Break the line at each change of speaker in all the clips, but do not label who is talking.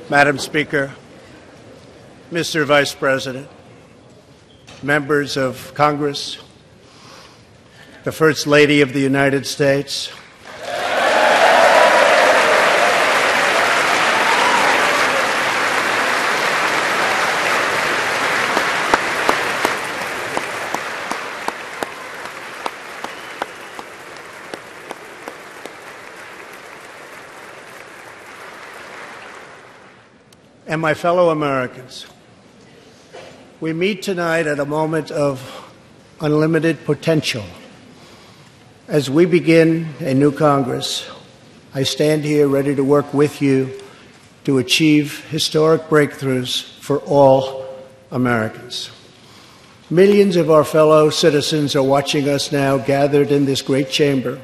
Madam Speaker, Mr. Vice President, members of Congress, the First Lady of the United States, and my fellow Americans. We meet tonight at a moment of unlimited potential. As we begin a new Congress, I stand here ready to work with you to achieve historic breakthroughs for all Americans. Millions of our fellow citizens are watching us now gathered in this great chamber,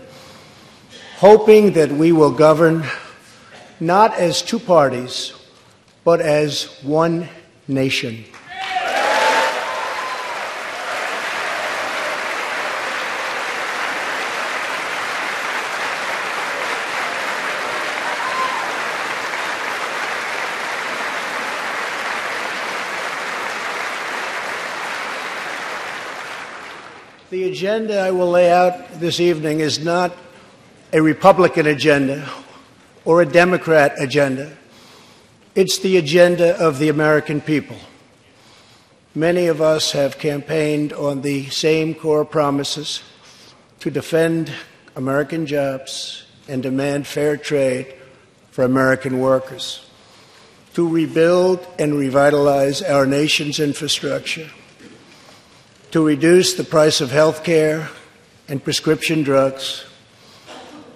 hoping that we will govern not as two parties, but as one nation. The agenda I will lay out this evening is not a Republican agenda or a Democrat agenda. It's the agenda of the American people. Many of us have campaigned on the same core promises: to defend American jobs and demand fair trade for American workers, to rebuild and revitalize our nation's infrastructure, to reduce the price of health care and prescription drugs,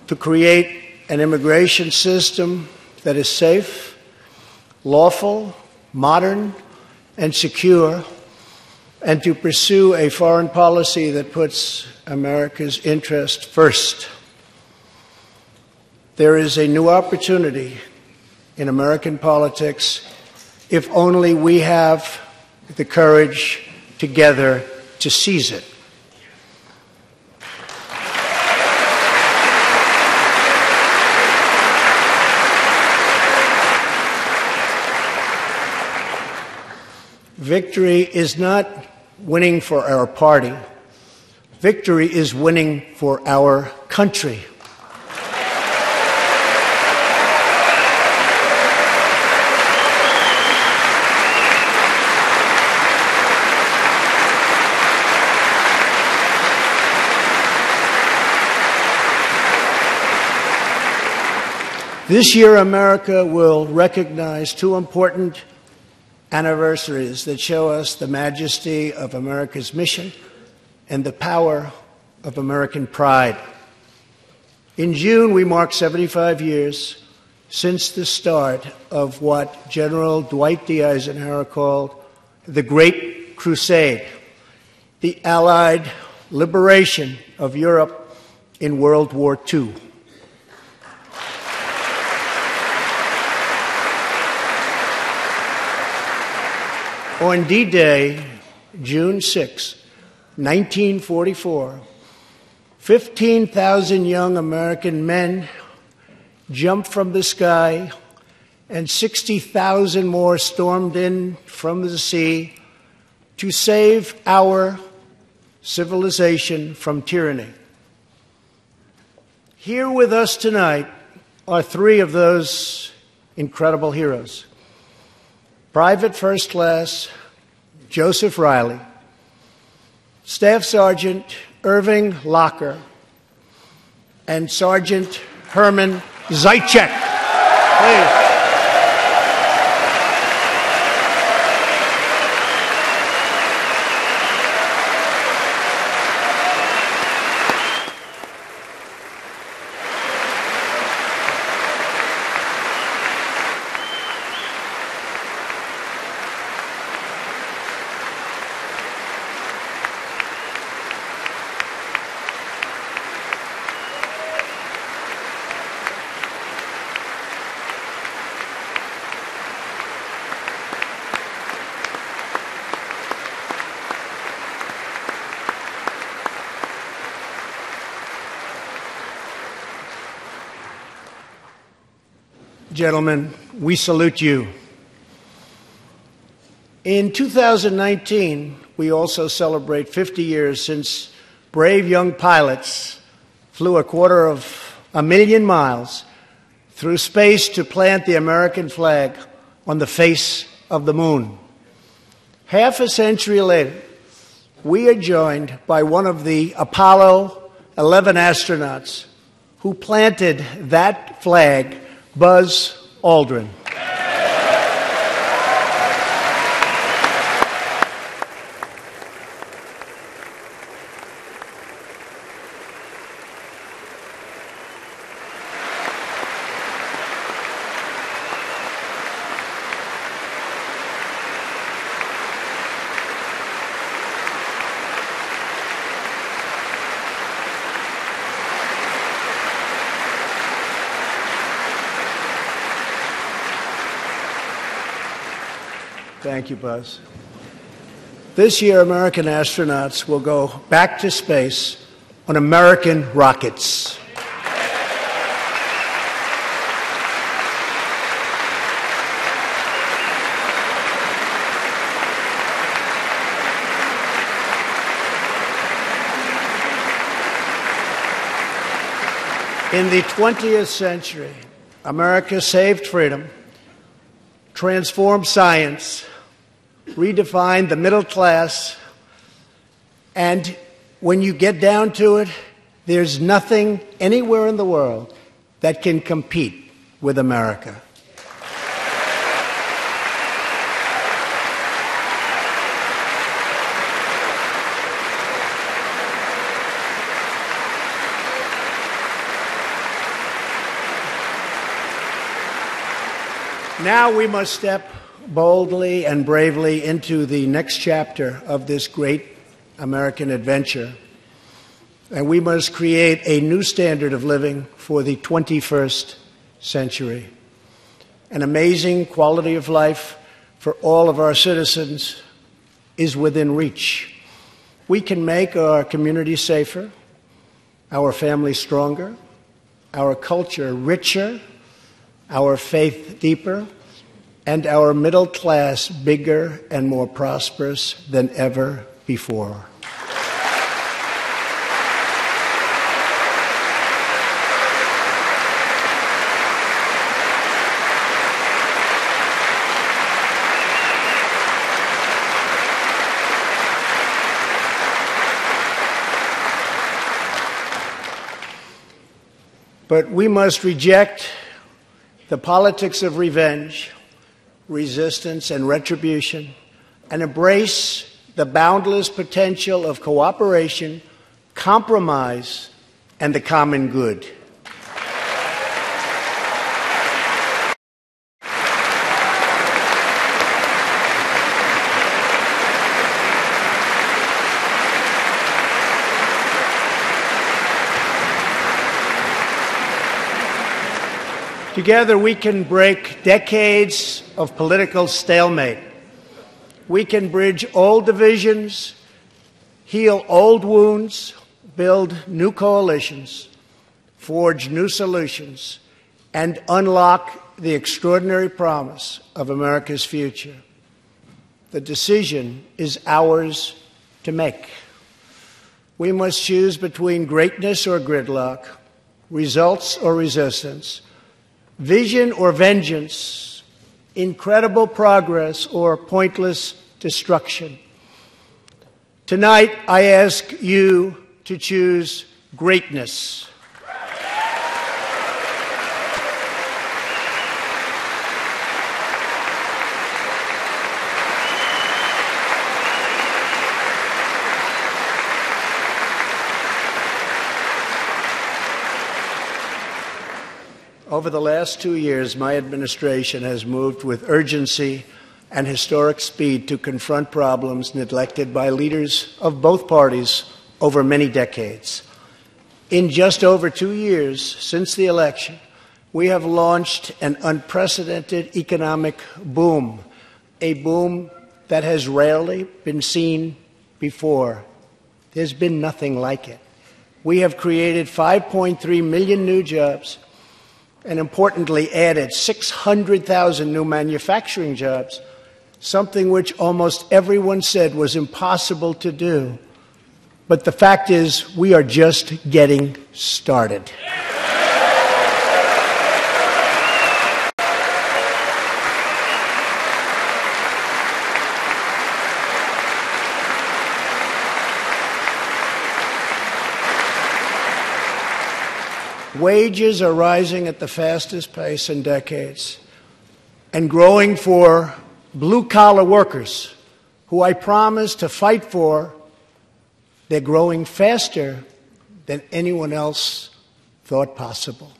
to create an immigration system that is safe, lawful, modern, and secure, and to pursue a foreign policy that puts America's interest first. There is a new opportunity in American politics if only we have the courage together to seize it. Victory is not winning for our party. Victory is winning for our country. This year, America will recognize two important anniversaries that show us the majesty of America's mission and the power of American pride. In June, we mark 75 years since the start of what General Dwight D. Eisenhower called the Great Crusade, the Allied liberation of Europe in World War II. On D-Day, June 6, 1944, 15,000 young American men jumped from the sky and 60,000 more stormed in from the sea to save our civilization from tyranny. Here with us tonight are three of those incredible heroes: Private First Class Joseph Riley, Staff Sergeant Irving Locker, and Sergeant Herman Zaitchik. Please. gentlemen, we salute you. In 2019, we also celebrate 50 years since brave young pilots flew 250,000 miles through space to plant the American flag on the face of the moon. Half a century later, we are joined by one of the Apollo 11 astronauts who planted that flag, Buzz Aldrin. Thank you, Buzz. This year, American astronauts will go back to space on American rockets. In the 20th century, America saved freedom, transformed science, redefined the middle class, and when you get down to it, there's nothing anywhere in the world that can compete with America. Now we must step boldly and bravely into the next chapter of this great American adventure. And we must create a new standard of living for the 21st century. An amazing quality of life for all of our citizens is within reach. We can make our community safer, our families stronger, our culture richer, our faith deeper, and our middle class bigger and more prosperous than ever before. But we must reject the politics of revenge, resistance, and retribution, and embrace the boundless potential of cooperation, compromise, and the common good. Together, we can break decades of political stalemate. We can bridge old divisions, heal old wounds, build new coalitions, forge new solutions, and unlock the extraordinary promise of America's future. The decision is ours to make. We must choose between greatness or gridlock, results or resistance, vision or vengeance, incredible progress or pointless destruction. Tonight, I ask you to choose greatness. Over the last 2 years, my administration has moved with urgency and historic speed to confront problems neglected by leaders of both parties over many decades. In just over 2 years since the election, we have launched an unprecedented economic boom, a boom that has rarely been seen before. There's been nothing like it. We have created 5.3 million new jobs, and importantly added 600,000 new manufacturing jobs, something which almost everyone said was impossible to do. But the fact is, we are just getting started. Wages are rising at the fastest pace in decades and growing for blue-collar workers who I promised to fight for. They're growing faster than anyone else thought possible.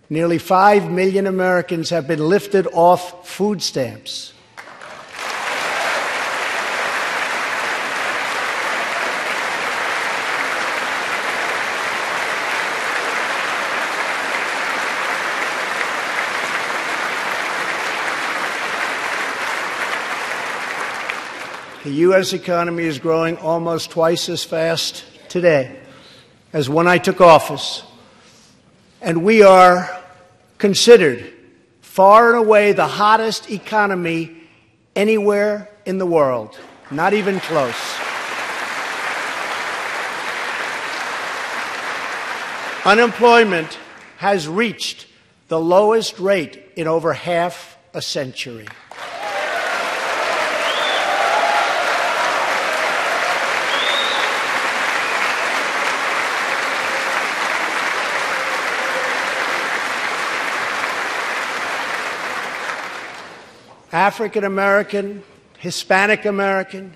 Nearly 5 million Americans have been lifted off food stamps. The U.S. economy is growing almost twice as fast today as when I took office, and we are considered far and away the hottest economy anywhere in the world, not even close. Unemployment has reached the lowest rate in over half a century. African American, Hispanic American,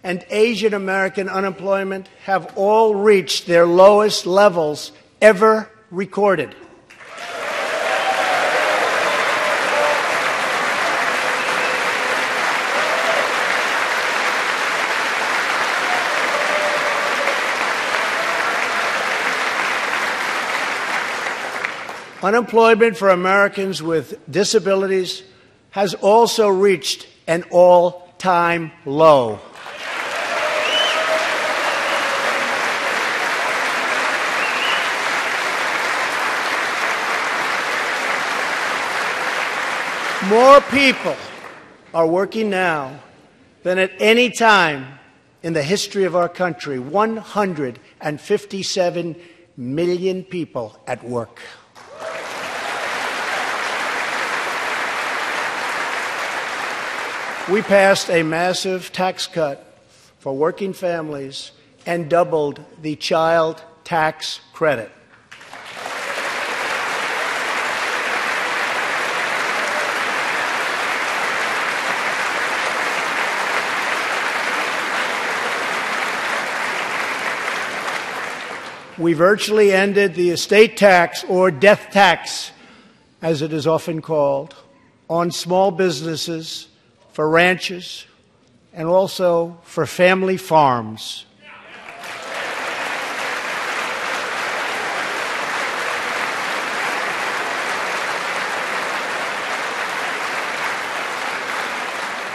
and Asian American unemployment have all reached their lowest levels ever recorded. Unemployment for Americans with disabilities has also reached an all-time low. More people are working now than at any time in the history of our country. 157 million people at work. We passed a massive tax cut for working families and doubled the child tax credit. We virtually ended the estate tax, or death tax, as it is often called, on small businesses, for ranches, and also for family farms.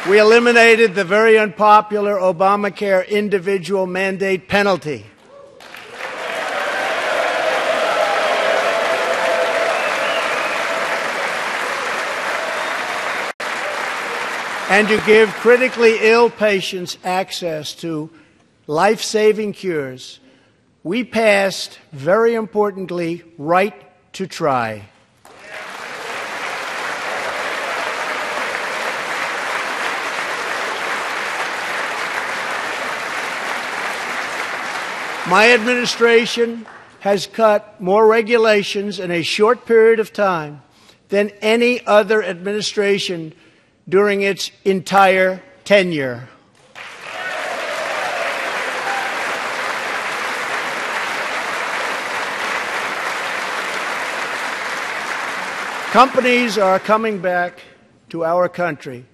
We eliminated the very unpopular Obamacare individual mandate penalty. And to give critically ill patients access to life-saving cures, we passed, very importantly, right to try. My administration has cut more regulations in a short period of time than any other administration during its entire tenure. Companies are coming back to our country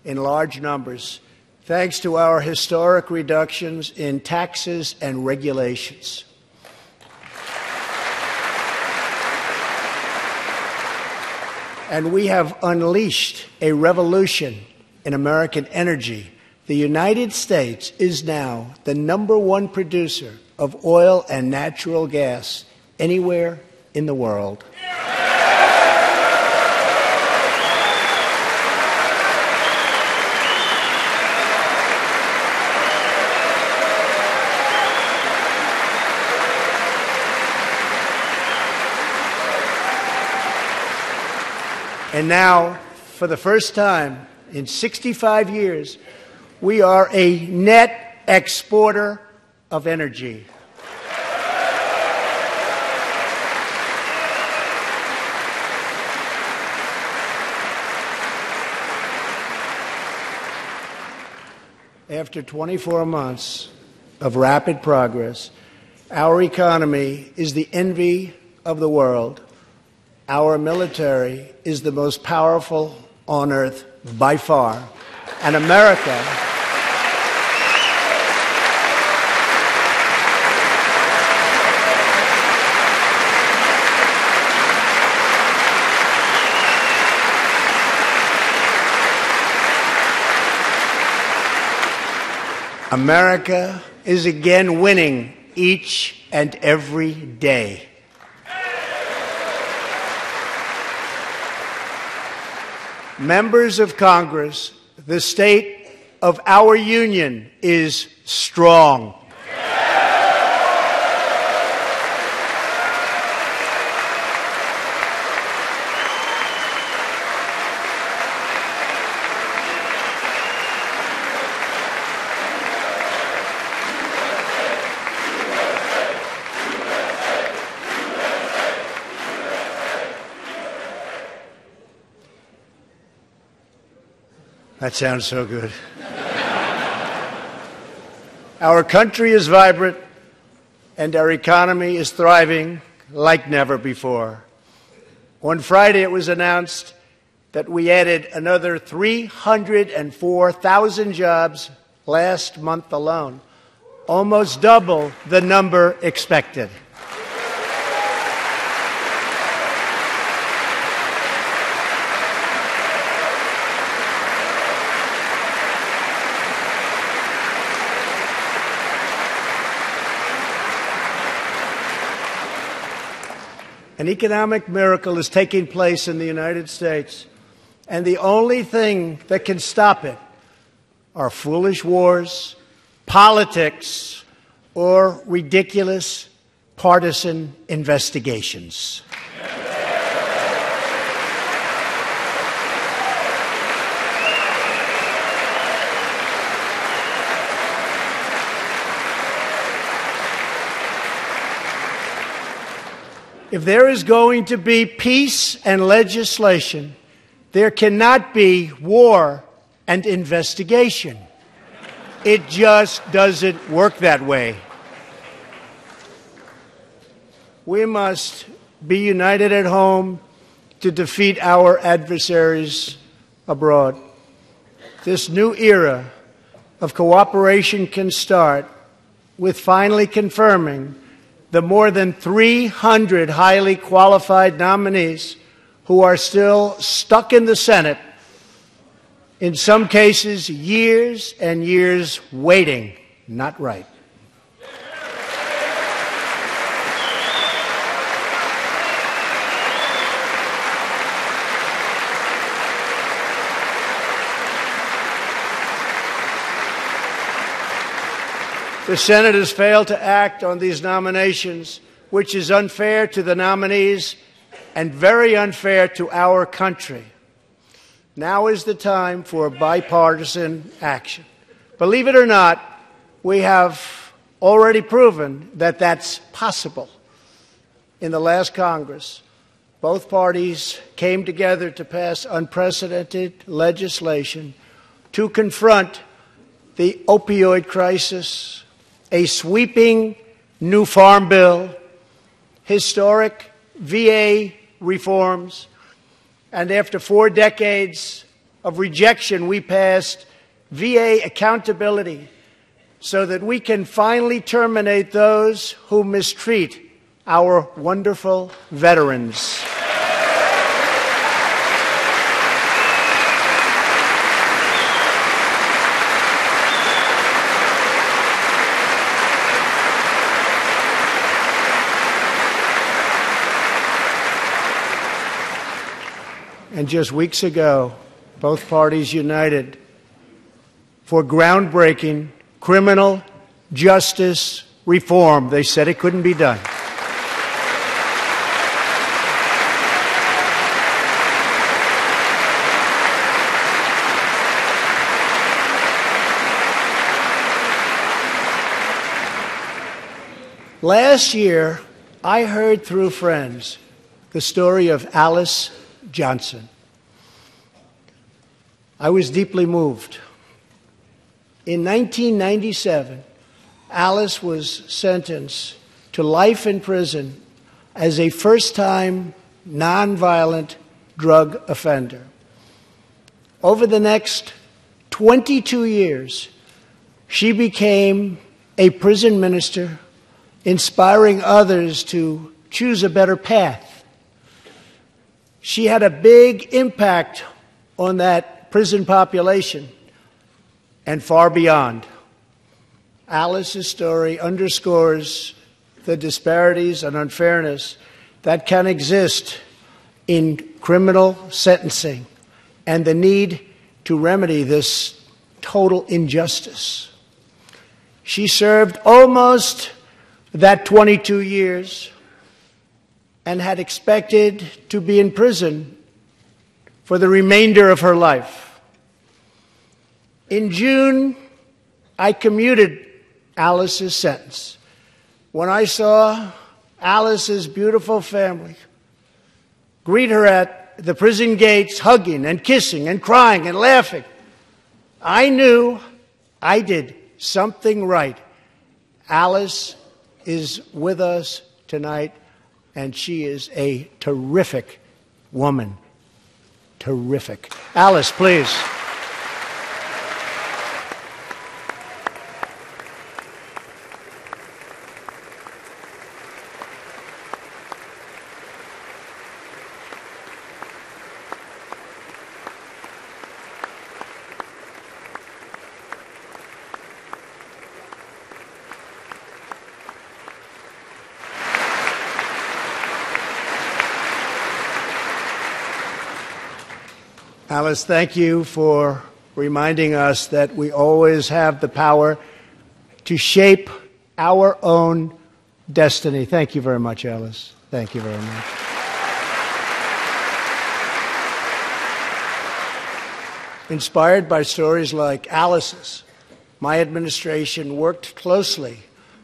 in large numbers, thanks to our historic reductions in taxes and regulations. And we have unleashed a revolution in American energy. The United States is now the #1 producer of oil and natural gas anywhere in the world. And now, for the first time in 65 years, we are a net exporter of energy. After 24 months of rapid progress, our economy is the envy of the world. Our military is the most powerful on earth by far. And America America is again winning each and every day. Members of Congress, the state of our union is strong. That sounds so good. Our country is vibrant, and our economy is thriving like never before. On Friday, it was announced that we added another 304,000 jobs last month alone, almost double the number expected. An economic miracle is taking place in the United States, and the only thing that can stop it are foolish wars, politics, or ridiculous partisan investigations. If there is going to be peace and legislation, there cannot be war and investigation. It just doesn't work that way. We must be united at home to defeat our adversaries abroad. This new era of cooperation can start with finally confirming the more than 300 highly qualified nominees who are still stuck in the Senate, in some cases years and years waiting. Not right. The Senate has failed to act on these nominations, which is unfair to the nominees and very unfair to our country. Now is the time for bipartisan action. Believe it or not, we have already proven that that's possible. In the last Congress, both parties came together to pass unprecedented legislation to confront the opioid crisis, a sweeping new farm bill, historic VA reforms, and after 4 decades of rejection, we passed VA accountability so that we can finally terminate those who mistreat our wonderful veterans. And just weeks ago, both parties united for groundbreaking criminal justice reform. They said it couldn't be done. Last year, I heard through friends the story of Alice Johnson. I was deeply moved. In 1997, Alice was sentenced to life in prison as a first-time nonviolent drug offender. Over the next 22 years, she became a prison minister, inspiring others to choose a better path. She had a big impact on that prison population and far beyond. Alice's story underscores the disparities and unfairness that can exist in criminal sentencing and the need to remedy this total injustice. She served almost that 22 years and had expected to be in prison for the remainder of her life. In June, I commuted Alice's sentence. When I saw Alice's beautiful family greet her at the prison gates, hugging and kissing and crying and laughing, I knew I did something right. Alice is with us tonight, and she is a terrific woman. Terrific. Alice, please. Alice, thank you for reminding us that we always have the power to shape our own destiny. Thank you very much, Alice. Thank you very much. Inspired by stories like Alice's, my administration worked closely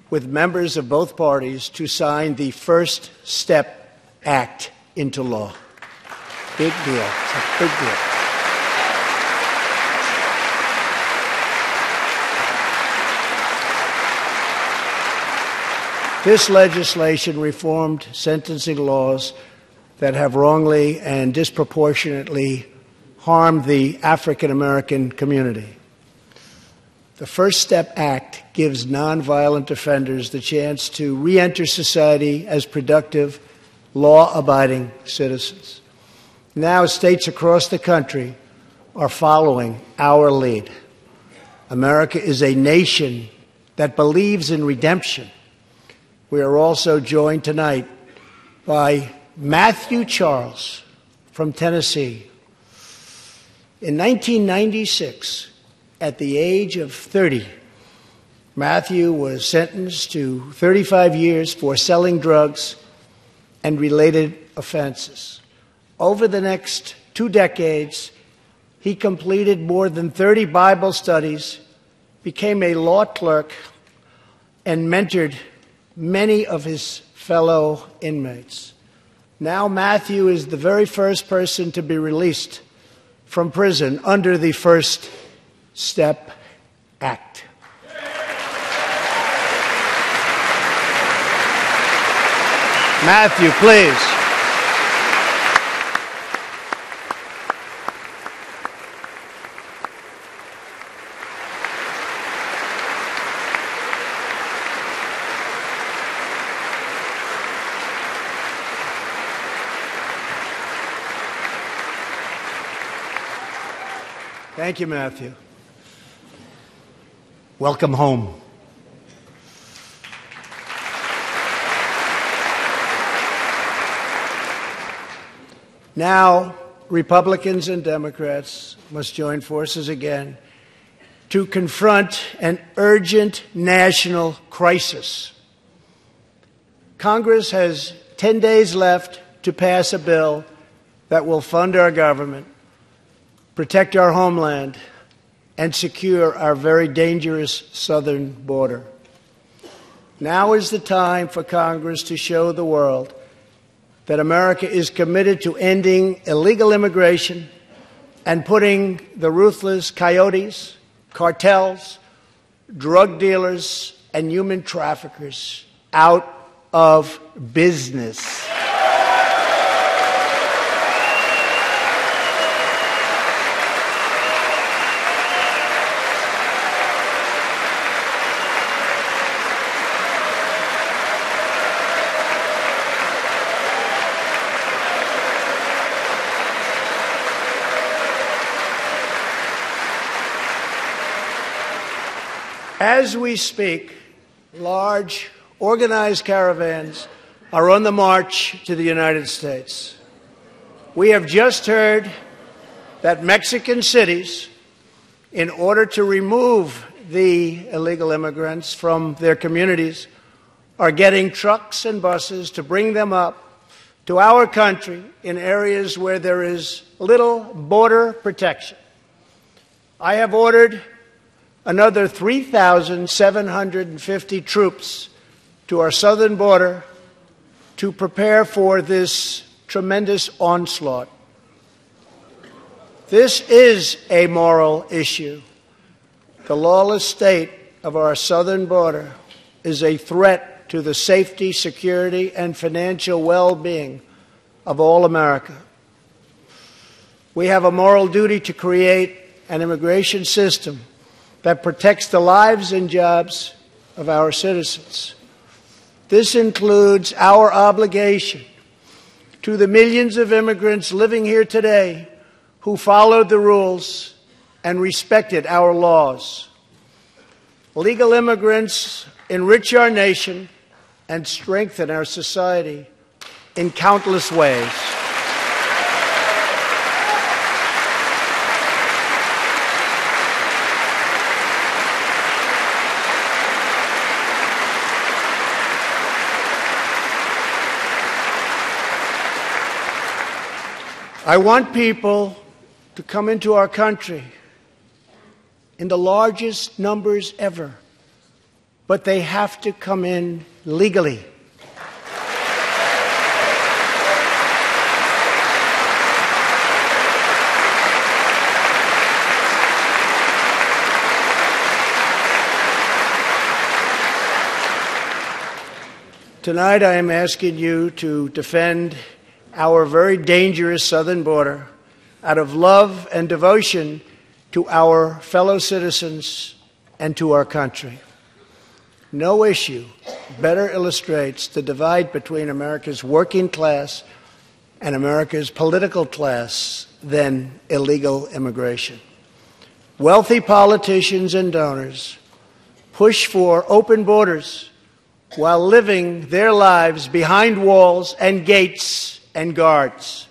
with members of both parties to sign the First Step Act into law. Big deal. It's a big deal. This legislation reformed sentencing laws that have wrongly and disproportionately harmed the African American community. The First Step Act gives nonviolent offenders the chance to re-enter society as productive, law-abiding citizens. Now, states across the country are following our lead. America is a nation that believes in redemption. We are also joined tonight by Matthew Charles from Tennessee. In 1996, at the age of 30, Matthew was sentenced to 35 years for selling drugs and related offenses. Over the next 2 decades, he completed more than 30 Bible studies, became a law clerk, and mentored many of his fellow inmates. Now Matthew is the very first person to be released from prison under the First Step Act. Matthew, please. Thank you, Matthew. Welcome home. Now, Republicans and Democrats must join forces again to confront an urgent national crisis. Congress has 10 days left to pass a bill that will fund our government, protect our homeland, and secure our very dangerous southern border. Now is the time for Congress to show the world that America is committed to ending illegal immigration and putting the ruthless coyotes, cartels, drug dealers, and human traffickers out of business. As we speak, large, organized caravans are on the march to the United States. We have just heard that Mexican cities, in order to remove the illegal immigrants from their communities, are getting trucks and buses to bring them up to our country in areas where there is little border protection. I have ordered another 3,750 troops to our southern border to prepare for this tremendous onslaught. This is a moral issue. The lawless state of our southern border is a threat to the safety, security, and financial well-being of all America. We have a moral duty to create an immigration system that protects the lives and jobs of our citizens. This includes our obligation to the millions of immigrants living here today who followed the rules and respected our laws. Legal immigrants enrich our nation and strengthen our society in countless ways. I want people to come into our country in the largest numbers ever, but they have to come in legally. Tonight I am asking you to defend our very dangerous southern border out of love and devotion to our fellow citizens and to our country. No issue better illustrates the divide between America's working class and America's political class than illegal immigration. Wealthy politicians and donors push for open borders while living their lives behind walls and gates and guards.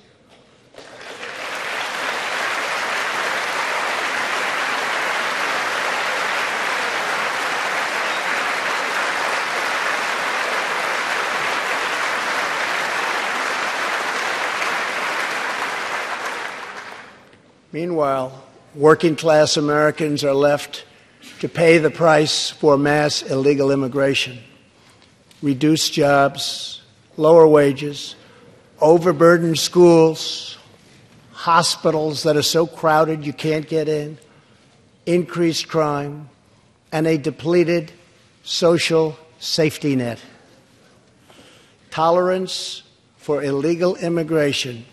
Meanwhile, working-class Americans are left to pay the price for mass illegal immigration. Reduced jobs, lower wages, overburdened schools, hospitals that are so crowded you can't get in, increased crime, and a depleted social safety net. Tolerance for illegal immigration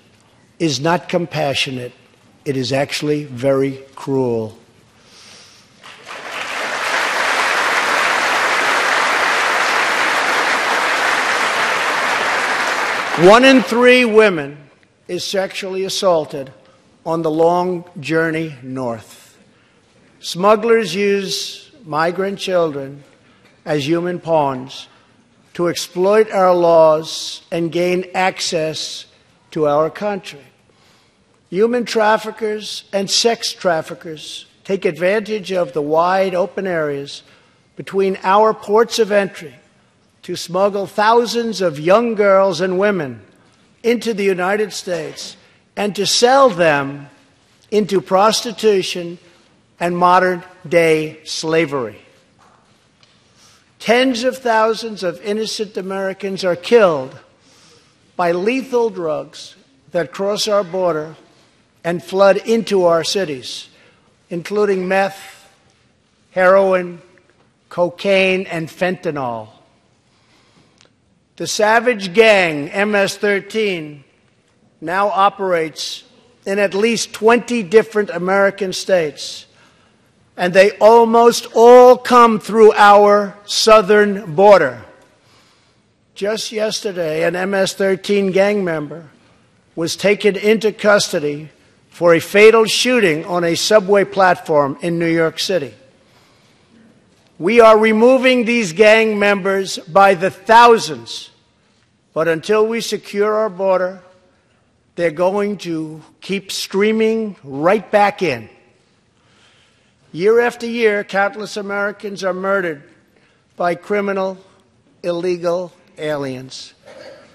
is not compassionate. It is actually very cruel. One in 3 women is sexually assaulted on the long journey north. Smugglers use migrant children as human pawns to exploit our laws and gain access to our country. Human traffickers and sex traffickers take advantage of the wide open areas between our ports of entry to smuggle thousands of young girls and women into the United States and to sell them into prostitution and modern-day slavery. Tens of thousands of innocent Americans are killed by lethal drugs that cross our border and flood into our cities, including meth, heroin, cocaine, and fentanyl. The savage gang MS-13 now operates in at least 20 different American states, and they almost all come through our southern border. Just yesterday, an MS-13 gang member was taken into custody for a fatal shooting on a subway platform in New York City. We are removing these gang members by the thousands, but until we secure our border, they're going to keep streaming right back in. Year after year, countless Americans are murdered by criminal, illegal aliens.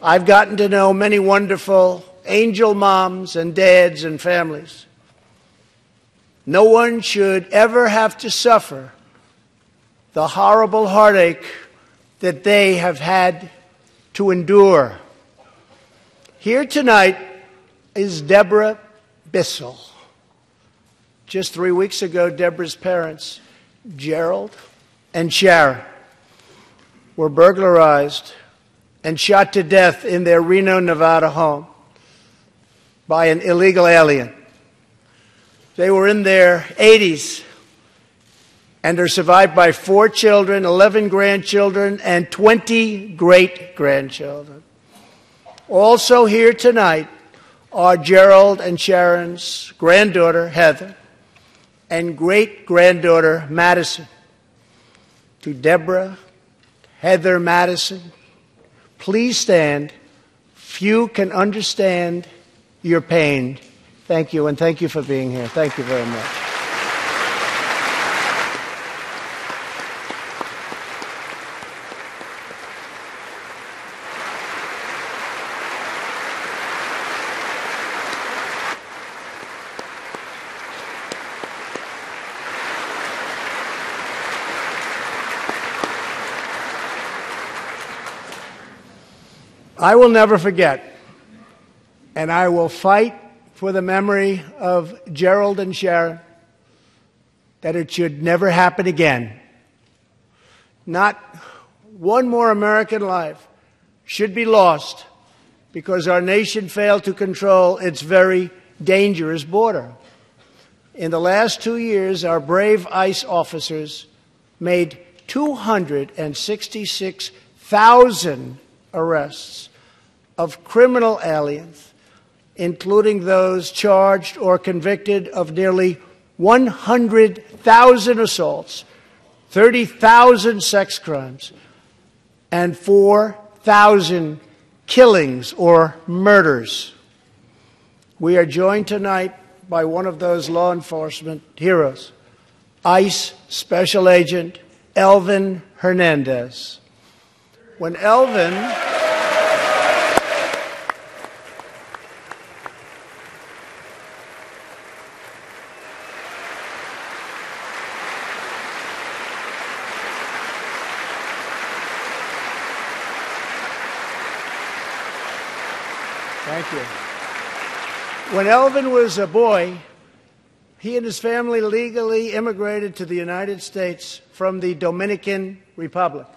I've gotten to know many wonderful angel moms and dads and families. No one should ever have to suffer the horrible heartache that they have had to endure. Here tonight is Deborah Bissell. Just 3 weeks ago, Deborah's parents, Gerald and Sharon, were burglarized and shot to death in their Reno, Nevada home by an illegal alien. They were in their 80s and are survived by 4 children, 11 grandchildren, and 20 great-grandchildren. Also here tonight are Gerald and Sharon's granddaughter, Heather, and great-granddaughter, Madison. To Deborah, Heather, Madison, please stand. Few can understand your pain. Thank you, and thank you for being here. Thank you very much. I will never forget, and I will fight for the memory of Gerald and Sharon, that it should never happen again. Not one more American life should be lost because our nation failed to control its very dangerous border. In the last 2 years, our brave ICE officers made 266,000 arrests of criminal aliens, including those charged or convicted of nearly 100,000 assaults, 30,000 sex crimes, and 4,000 killings or murders. We are joined tonight by one of those law enforcement heroes, ICE Special Agent Elvin Hernandez. When Elvin Thank you. When Elvin was a boy, he and his family legally immigrated to the United States from the Dominican Republic.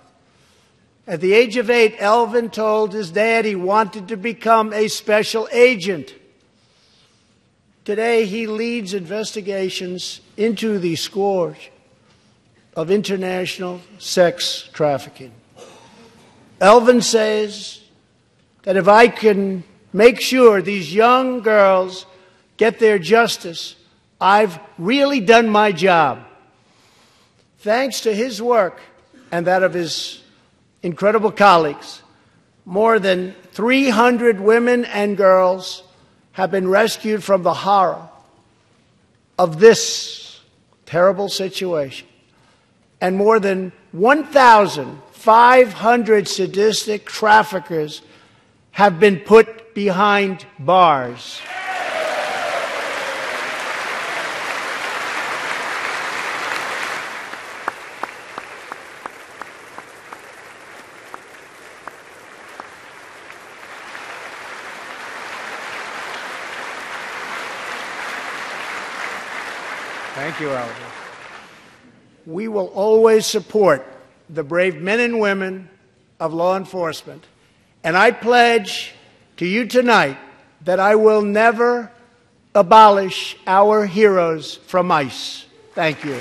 At the age of 8, Elvin told his dad he wanted to become a special agent. Today, he leads investigations into the scourge of international sex trafficking. Elvin says that if I can make sure these young girls get their justice, I've really done my job. Thanks to his work and that of his incredible colleagues, more than 300 women and girls have been rescued from the horror of this terrible situation. And more than 1,500 sadistic traffickers have been put behind bars. Thank you, Albert. We will always support the brave men and women of law enforcement, and I pledge to you tonight that I will never abolish our heroes from ICE. Thank you.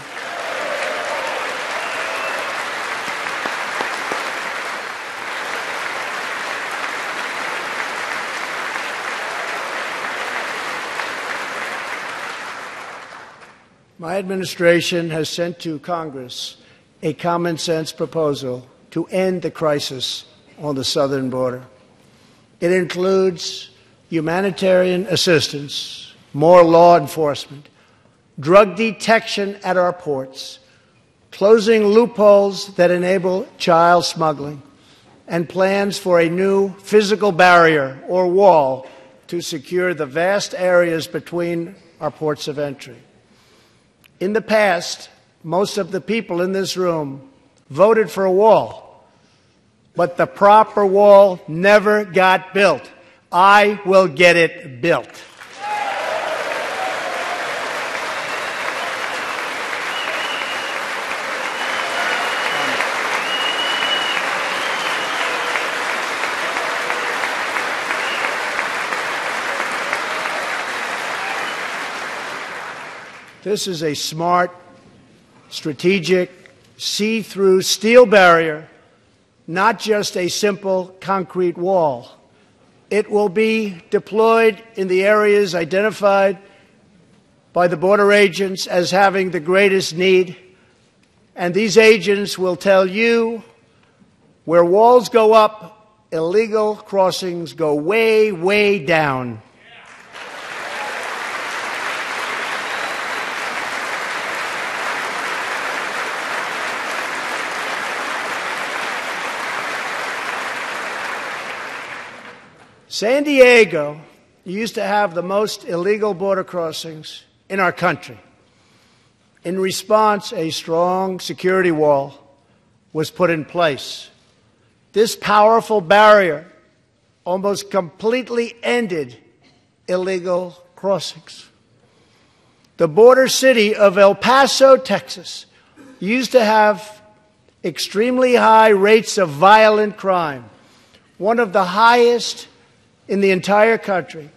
My administration has sent to Congress a common-sense proposal to end the crisis on the southern border. It includes humanitarian assistance, more law enforcement, drug detection at our ports, closing loopholes that enable child smuggling, and plans for a new physical barrier or wall to secure the vast areas between our ports of entry. In the past, most of the people in this room voted for a wall, but the proper wall never got built. I will get it built. This is a smart, strategic, see-through steel barrier, not just a simple concrete wall. It will be deployed in the areas identified by the border agents as having the greatest need, and these agents will tell you where walls go up, illegal crossings go way, way down. San Diego used to have the most illegal border crossings in our country. In response, a strong security wall was put in place. This powerful barrier almost completely ended illegal crossings. The border city of El Paso, Texas, used to have extremely high rates of violent crime, one of the highest in the entire country,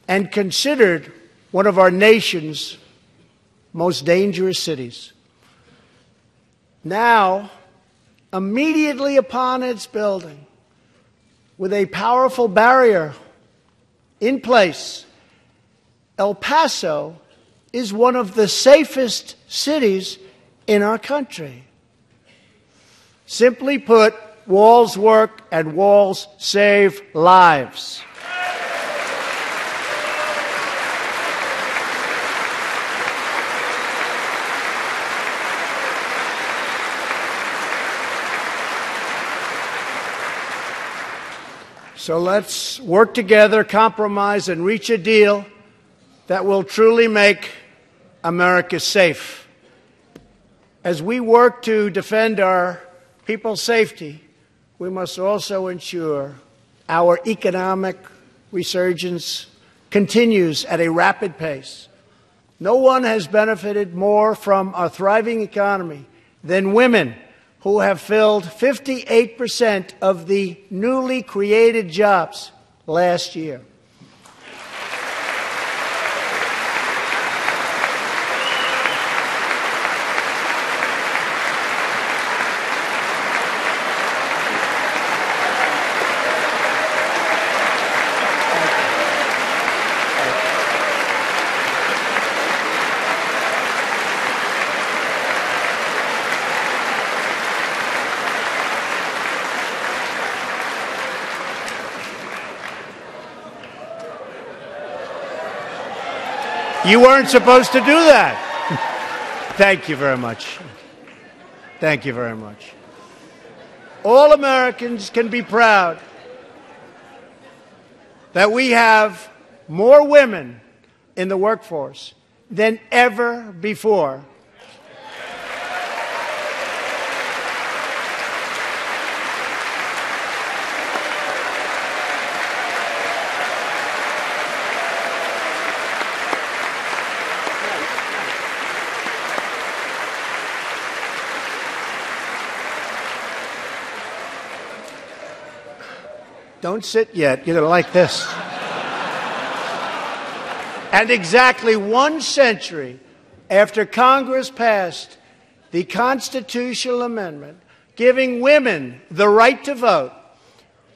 and considered one of our nation's most dangerous cities. Now, immediately upon its building, with a powerful barrier in place, El Paso is one of the safest cities in our country. Simply put, walls work and walls save lives. So let's work together, compromise, and reach a deal that will truly make America safe. As we work to defend our people's safety, we must also ensure our economic resurgence continues at a rapid pace. No one has benefited more from our thriving economy than women, who have filled 58% of the newly created jobs last year. You weren't supposed to do that. Thank you very much. Thank you very much. All Americans can be proud that we have more women in the workforce than ever before. Don't sit yet. You're going to like this. And exactly 1 century after Congress passed the constitutional amendment giving women the right to vote,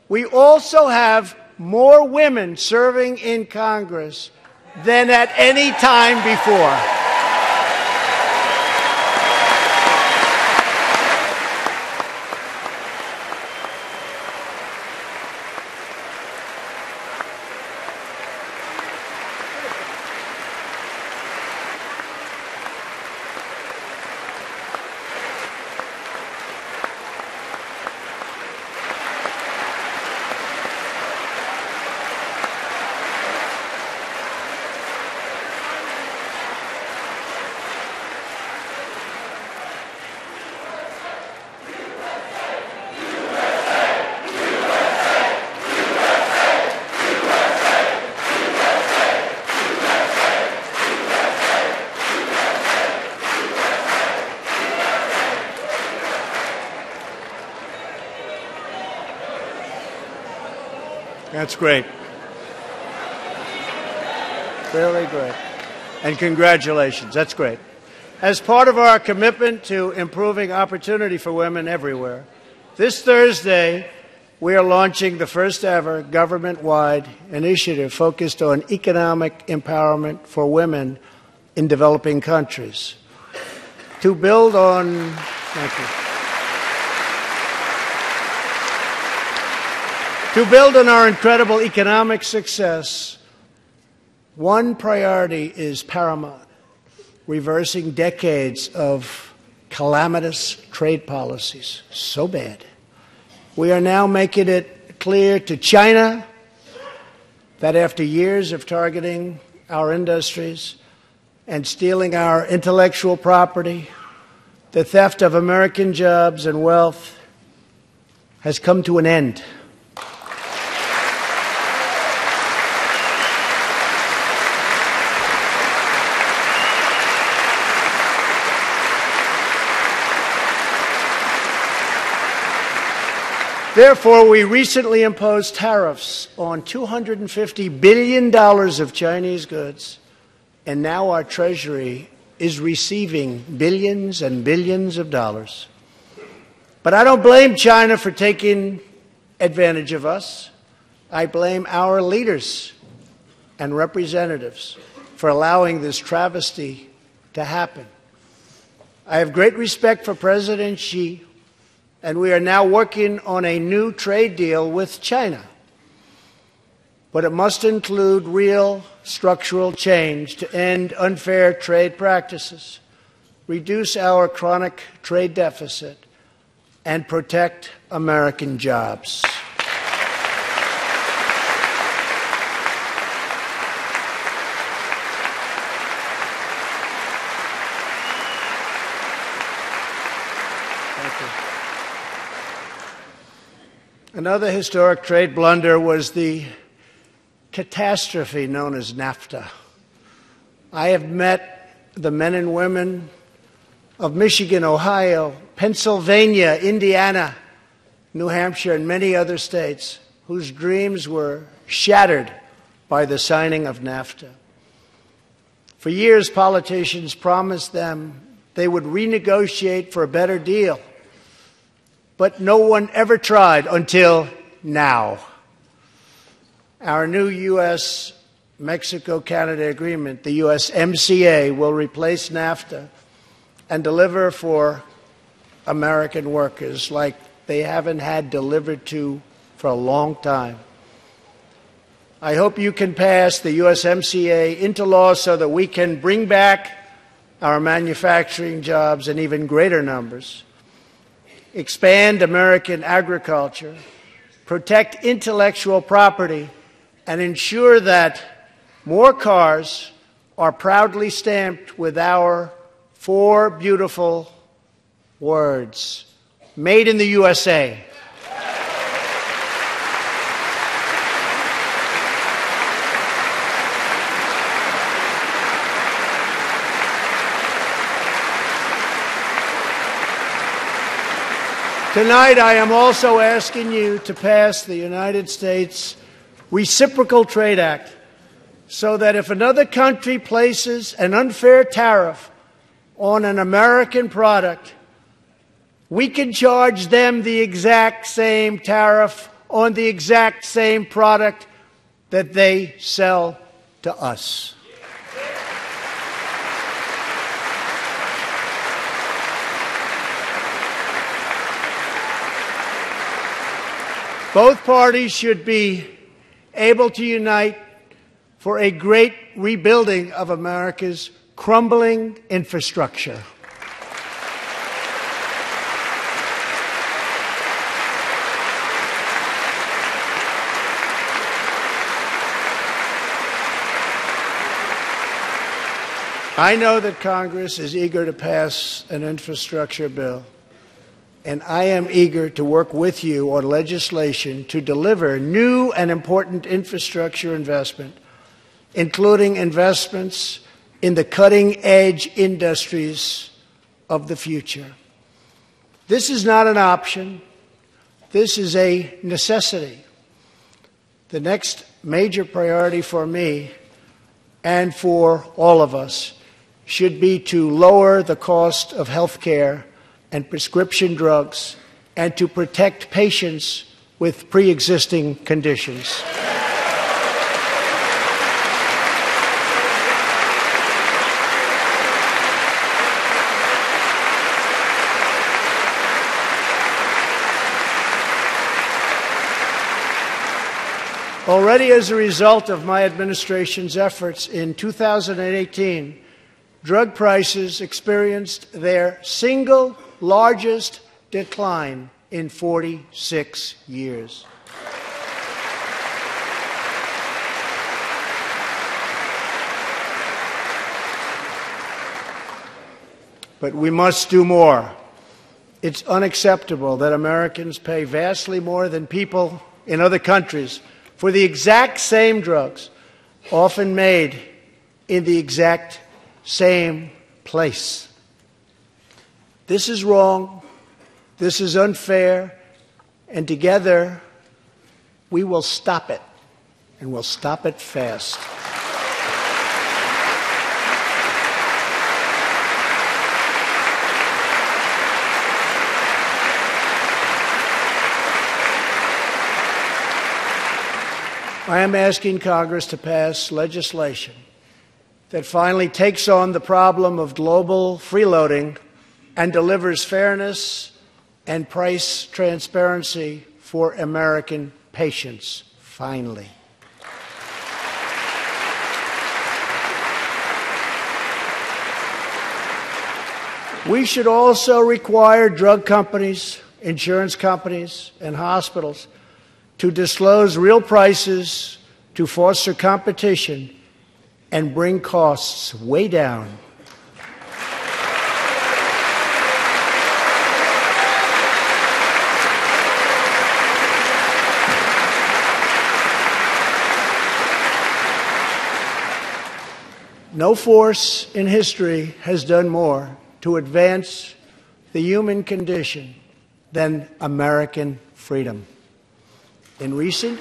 we also have more women serving in Congress than at any time before. That's great. Really great. And congratulations. That's great. As part of our commitment to improving opportunity for women everywhere, this Thursday we are launching the first ever government-wide initiative focused on economic empowerment for women in developing countries. To build on, thank you. To build on our incredible economic success, one priority is paramount: reversing decades of calamitous trade policies. So bad. We are now making it clear to China that after years of targeting our industries and stealing our intellectual property, the theft of American jobs and wealth has come to an end. Therefore, we recently imposed tariffs on $250 billion of Chinese goods, and now our Treasury is receiving billions and billions of dollars. But I don't blame China for taking advantage of us. I blame our leaders and representatives for allowing this travesty to happen. I have great respect for President Xi, and we are now working on a new trade deal with China. But it must include real structural change to end unfair trade practices, reduce our chronic trade deficit, and protect American jobs. Another historic trade blunder was the catastrophe known as Nafta. I have met the men and women of Michigan, Ohio, Pennsylvania, Indiana, New Hampshire, and many other states whose dreams were shattered by the signing of Nafta. For years, politicians promised them they would renegotiate for a better deal. But no one ever tried until now. Our new U.S.-Mexico-Canada agreement, the USMCA, will replace NAFTA and deliver for American workers like they haven't had delivered to for a long time. I hope you can pass the USMCA into law so that we can bring back our manufacturing jobs in even greater numbers, expand American agriculture, protect intellectual property, and ensure that more cars are proudly stamped with our 4 beautiful words: Made in the USA. Tonight, I am also asking you to pass the United States Reciprocal Trade Act so that if another country places an unfair tariff on an American product, we can charge them the exact same tariff on the exact same product that they sell to us. Both parties should be able to unite for a great rebuilding of America's crumbling infrastructure. I know that Congress is eager to pass an infrastructure bill, and I am eager to work with you on legislation to deliver new and important infrastructure investment, including investments in the cutting-edge industries of the future. This is not an option. This is a necessity. The next major priority for me and for all of us should be to lower the cost of health care and prescription drugs and to protect patients with pre-existing conditions. Already as a result of my administration's efforts in 2018, drug prices experienced their single largest decline in 46 years. But we must do more. It's unacceptable that Americans pay vastly more than people in other countries for the exact same drugs, often made in the exact same place. This is wrong, this is unfair, and together we will stop it, and we'll stop it fast. I am asking Congress to pass legislation that finally takes on the problem of global freeloading and delivers fairness and price transparency for American patients, finally. We should also require drug companies, insurance companies, and hospitals to disclose real prices to foster competition and bring costs way down. No force in history has done more to advance the human condition than American freedom. In recent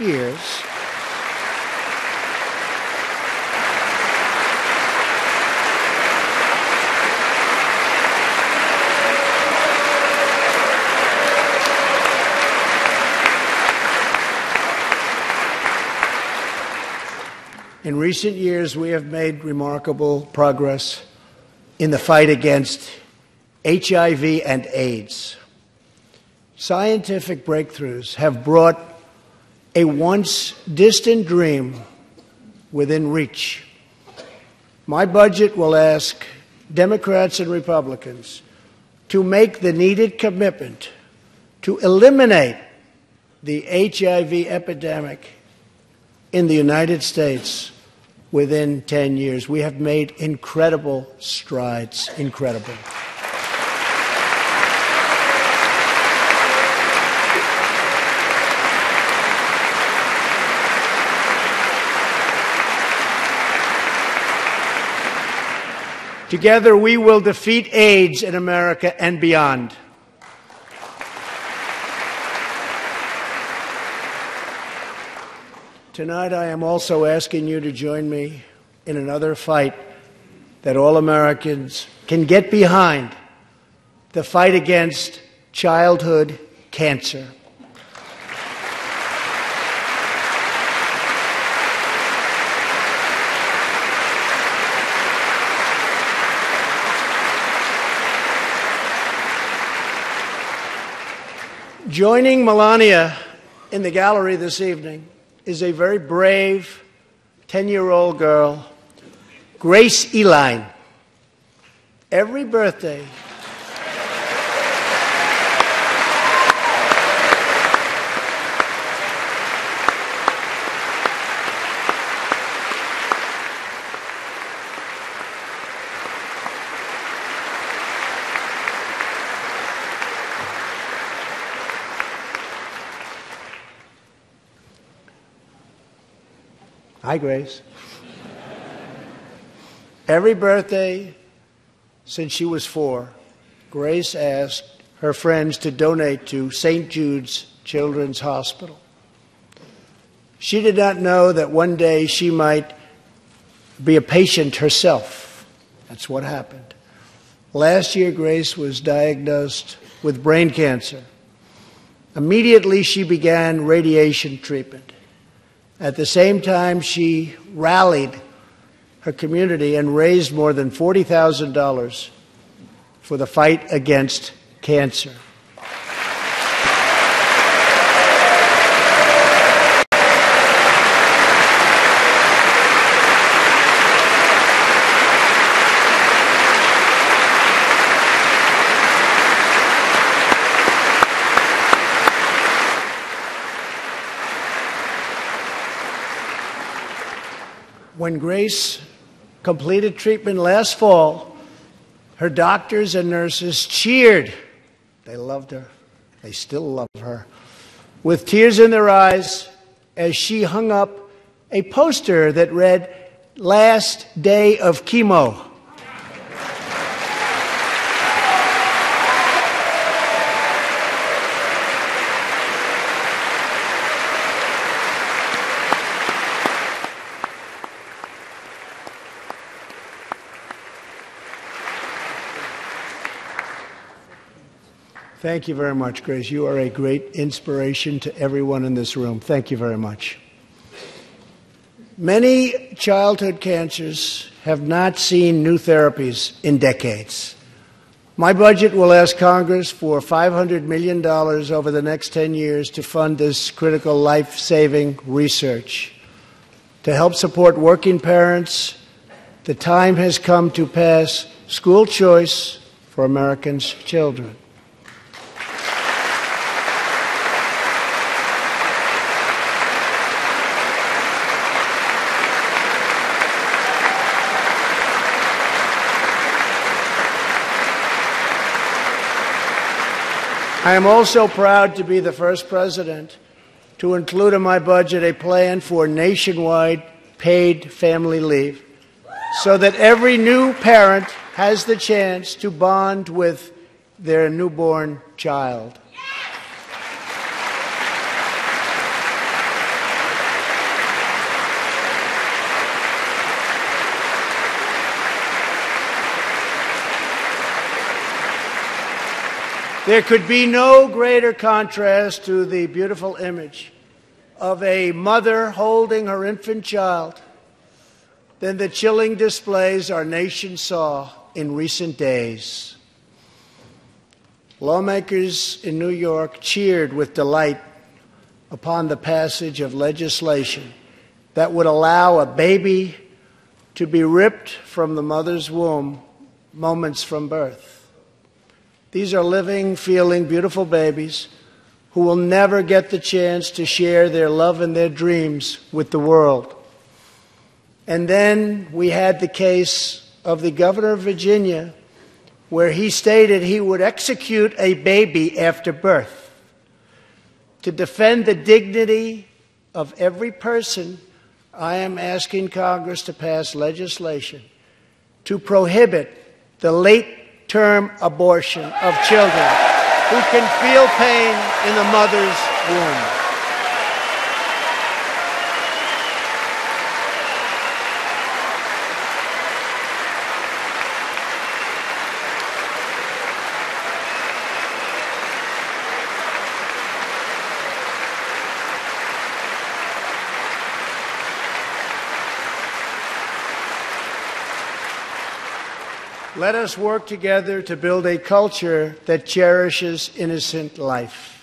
years, we have made remarkable progress in the fight against HIV and AIDS. Scientific breakthroughs have brought a once distant dream within reach. My budget will ask Democrats and Republicans to make the needed commitment to eliminate the HIV epidemic in the United States within 10 years. We have made incredible strides, incredible. Together, we will defeat AIDS in America and beyond. Tonight, I am also asking you to join me in another fight that all Americans can get behind, the fight against childhood cancer. Joining Melania in the gallery this evening is a very brave 10-year-old girl, Grace Eline. Every birthday, hi, Grace. Every birthday since she was 4, Grace asked her friends to donate to St. Jude's Children's Hospital. She did not know that one day she might be a patient herself. That's what happened. Last year, Grace was diagnosed with brain cancer. Immediately, she began radiation treatment. At the same time, she rallied her community and raised more than $40,000 for the fight against cancer. When Grace completed treatment last fall, her doctors and nurses cheered. They loved her. They still love her. With tears in their eyes as she hung up a poster that read, "Last day of chemo." Thank you very much, Grace. You are a great inspiration to everyone in this room. Thank you very much. Many childhood cancers have not seen new therapies in decades. My budget will ask Congress for $500 million over the next 10 years to fund this critical life-saving research. To help support working parents, the time has come to pass school choice for Americans' children. I am also proud to be the first president to include in my budget a plan for nationwide paid family leave so that every new parent has the chance to bond with their newborn child. There could be no greater contrast to the beautiful image of a mother holding her infant child than the chilling displays our nation saw in recent days. Lawmakers in New York cheered with delight upon the passage of legislation that would allow a baby to be ripped from the mother's womb moments from birth. These are living, feeling, beautiful babies who will never get the chance to share their love and their dreams with the world. And then we had the case of the governor of Virginia, where he stated he would execute a baby after birth. To defend the dignity of every person, I am asking Congress to pass legislation to prohibit the late-term abortion of children who can feel pain in the mother's womb. Let us work together to build a culture that cherishes innocent life.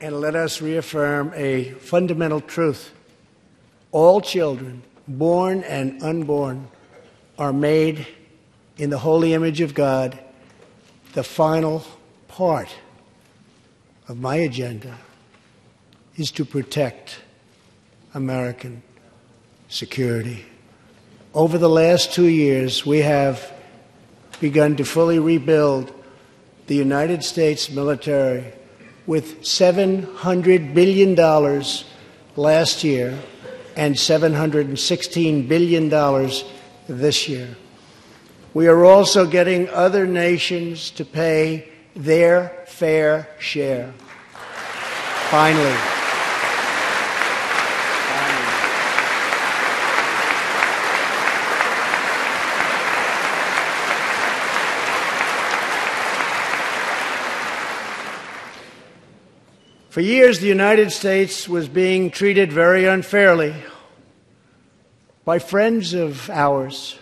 And let us reaffirm a fundamental truth. All children, born and unborn, are made in the holy image of God. The final part of my agenda is to protect American security. Over the last 2 years, we have begun to fully rebuild the United States military with $700 billion last year and $716 billion this year. We are also getting other nations to pay their fair share. Finally. For years, the United States was being treated very unfairly by friends of ours,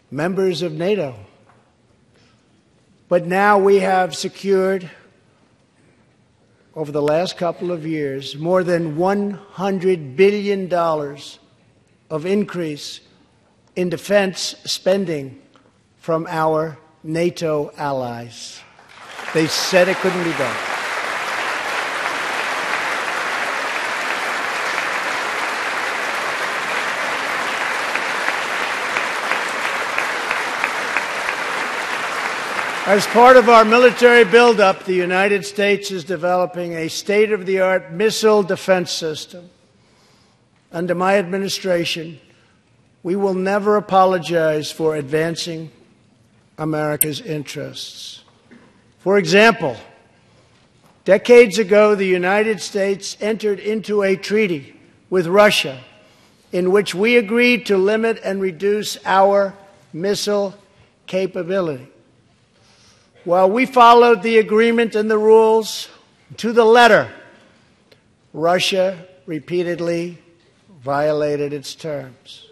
members of NATO. But now we have secured, over the last couple of years, more than $100 billion of increase in defense spending from our NATO allies. They said it couldn't be done. As part of our military buildup, the United States is developing a state-of-the-art missile defense system. Under my administration, we will never apologize for advancing America's interests. For example, decades ago, the United States entered into a treaty with Russia in which we agreed to limit and reduce our missile capability. While we followed the agreement and the rules to the letter, Russia repeatedly violated its terms.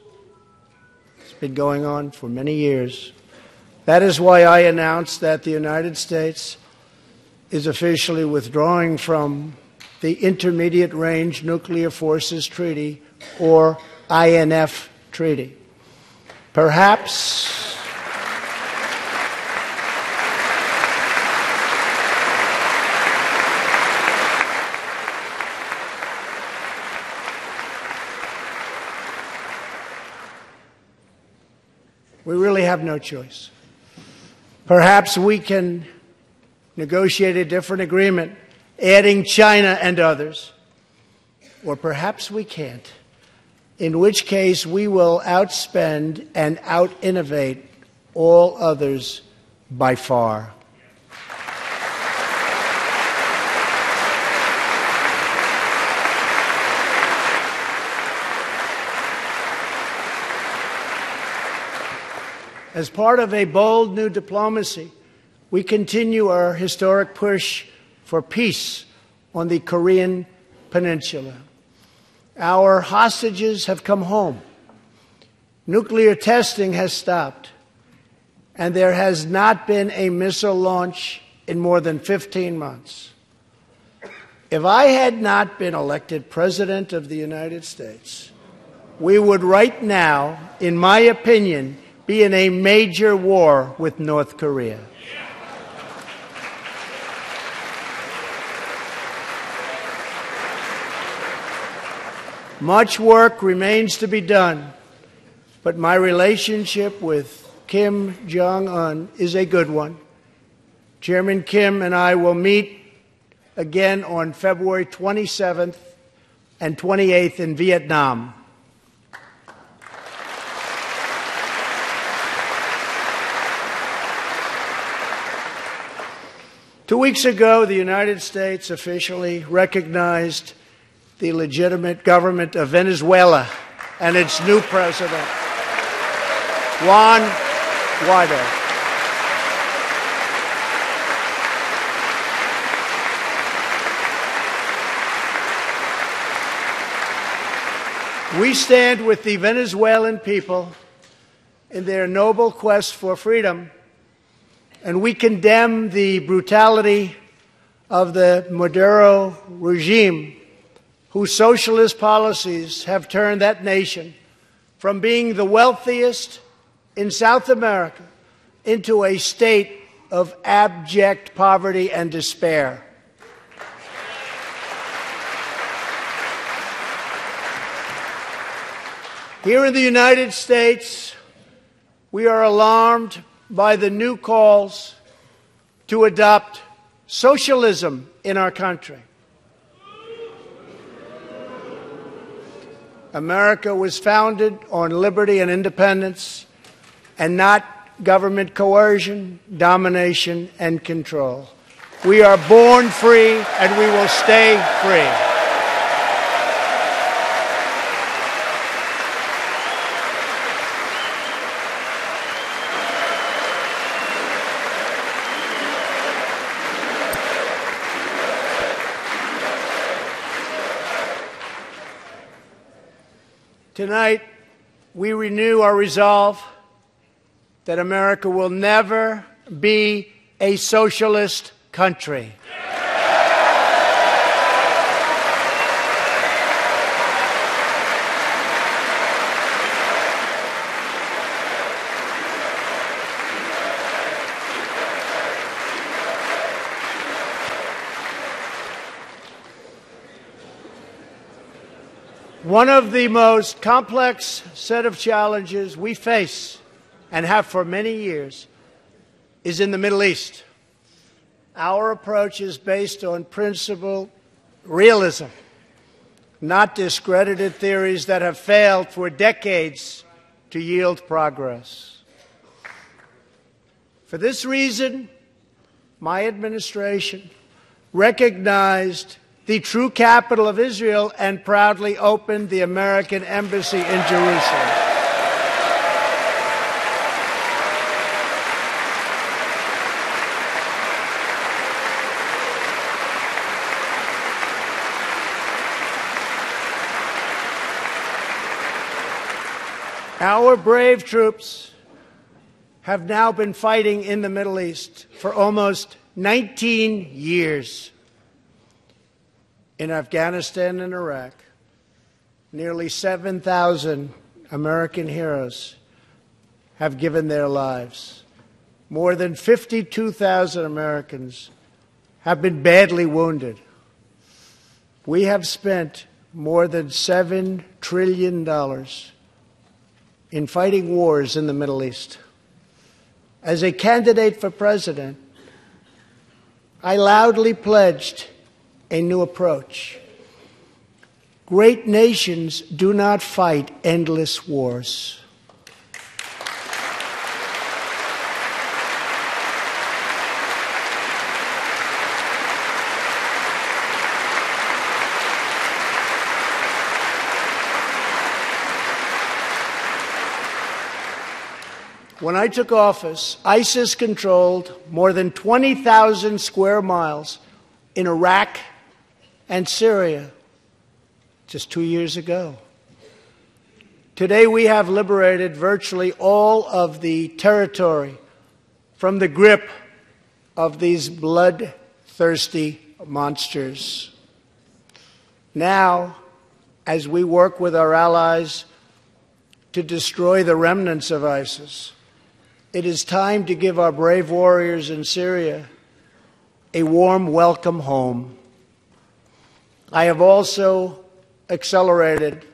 It's been going on for many years. That is why I announced that the United States is officially withdrawing from the Intermediate Range Nuclear Forces Treaty, or INF Treaty. Perhaps we really have no choice. Perhaps we can negotiate a different agreement, adding China and others. Or perhaps we can't, in which case we will outspend and out-innovate all others by far. As part of a bold new diplomacy, we continue our historic push for peace on the Korean Peninsula. Our hostages have come home. Nuclear testing has stopped. And there has not been a missile launch in more than 15 months. If I had not been elected President of the United States, we would right now, in my opinion, be in a major war with North Korea. Much work remains to be done, but my relationship with Kim Jong-un is a good one. Chairman Kim and I will meet again on February 27th and 28th in Vietnam. 2 weeks ago, the United States officially recognized the legitimate government of Venezuela and its new president, Juan Guaido. We stand with the Venezuelan people in their noble quest for freedom, and we condemn the brutality of the Maduro regime, whose socialist policies have turned that nation from being the wealthiest in South America into a state of abject poverty and despair. Here in the United States, we are alarmed by the new calls to adopt socialism in our country. America was founded on liberty and independence, and not government coercion, domination, and control. We are born free, and we will stay free. Tonight, we renew our resolve that America will never be a socialist country. One of the most complex set of challenges we face, and have for many years, is in the Middle East. Our approach is based on principled realism, not discredited theories that have failed for decades to yield progress. For this reason, my administration recognized the true capital of Israel and proudly opened the American embassy in Jerusalem. Our brave troops have now been fighting in the Middle East for almost 19 years. In Afghanistan and Iraq, nearly 7,000 American heroes have given their lives. More than 52,000 Americans have been badly wounded. We have spent more than $7 trillion in fighting wars in the Middle East. As a candidate for president, I loudly pledged a new approach. Great nations do not fight endless wars. When I took office, ISIS controlled more than 20,000 square miles in Iraq and Syria just 2 years ago. Today, we have liberated virtually all of the territory from the grip of these bloodthirsty monsters. Now, as we work with our allies to destroy the remnants of ISIS, it is time to give our brave warriors in Syria a warm welcome home. I have also accelerated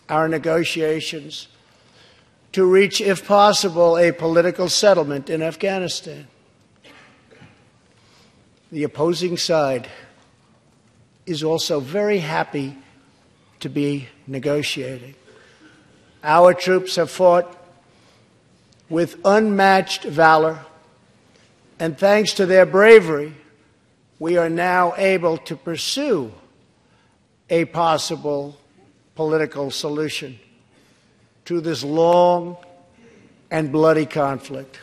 our negotiations to reach, if possible, a political settlement in Afghanistan. The opposing side is also very happy to be negotiating. Our troops have fought with unmatched valor, and thanks to their bravery, we are now able to pursue a possible political solution to this long and bloody conflict.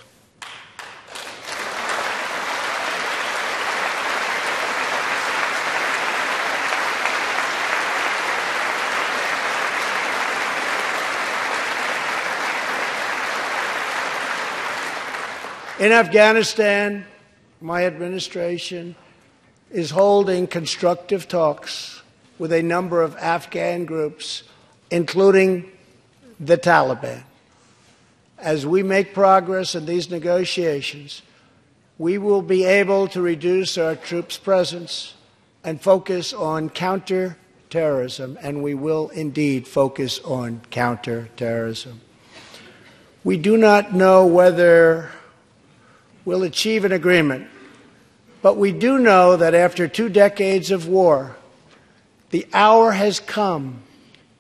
In Afghanistan, my administration is holding constructive talks with a number of Afghan groups, including the Taliban. As we make progress in these negotiations, we will be able to reduce our troops' presence and focus on counterterrorism, and we will indeed focus on counterterrorism. We do not know whether we'll achieve an agreement, but we do know that after 2 decades of war, the hour has come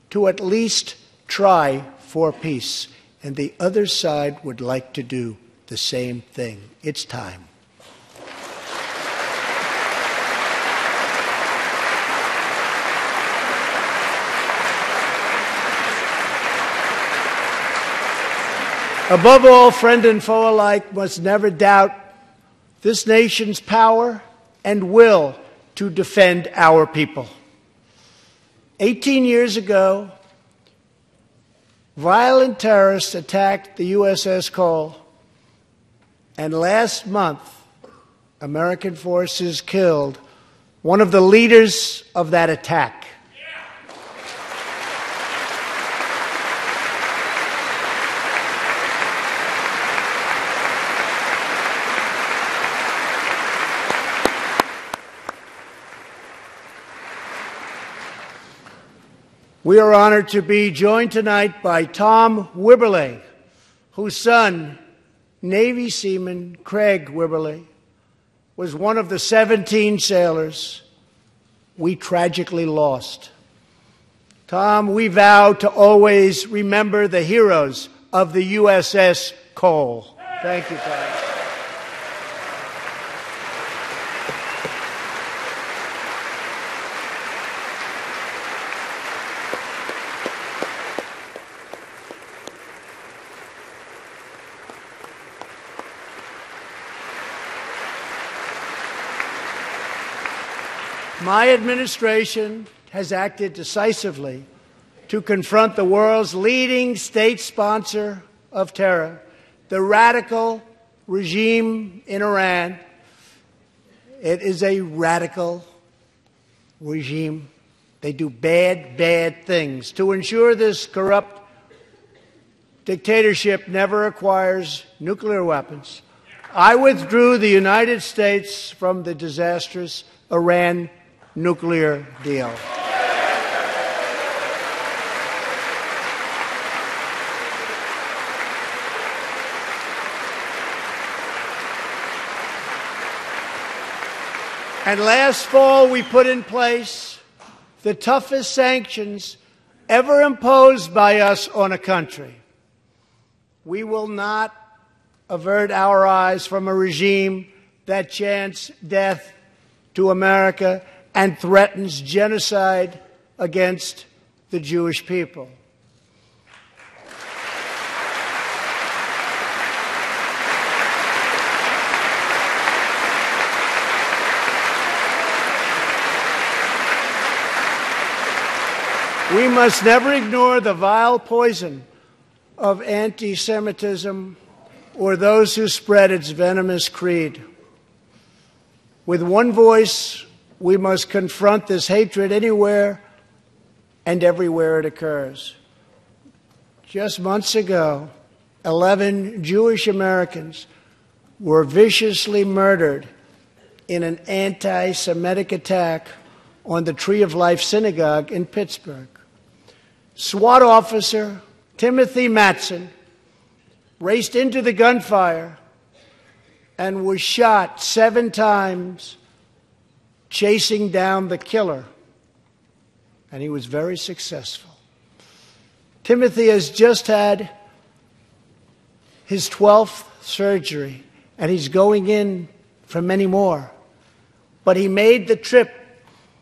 to at least try for peace, and the other side would like to do the same thing. It's time. Above all, friend and foe alike must never doubt this nation's power and will to defend our people. 18 years ago, violent terrorists attacked the USS Cole, and last month, American forces killed one of the leaders of that attack. We are honored to be joined tonight by Tom Wibberley, whose son, Navy seaman Craig Wibberley, was one of the 17 sailors we tragically lost. Tom, we vow to always remember the heroes of the USS Cole. Thank you, Tom. My administration has acted decisively to confront the world's leading state sponsor of terror, the radical regime in Iran. It is a radical regime. They do bad, bad things. To ensure this corrupt dictatorship never acquires nuclear weapons, I withdrew the United States from the disastrous Iran nuclear deal. And last fall, we put in place the toughest sanctions ever imposed by us on a country. We will not avert our eyes from a regime that chants death to America and threatens genocide against the Jewish people. We must never ignore the vile poison of anti-Semitism or those who spread its venomous creed. With one voice, we must confront this hatred anywhere and everywhere it occurs. Just months ago, 11 Jewish Americans were viciously murdered in an anti-Semitic attack on the Tree of Life Synagogue in Pittsburgh. SWAT officer Timothy Matson raced into the gunfire and was shot 7 times chasing down the killer, and he was very successful. Timothy has just had his 12th surgery, and he's going in for many more. but he made the trip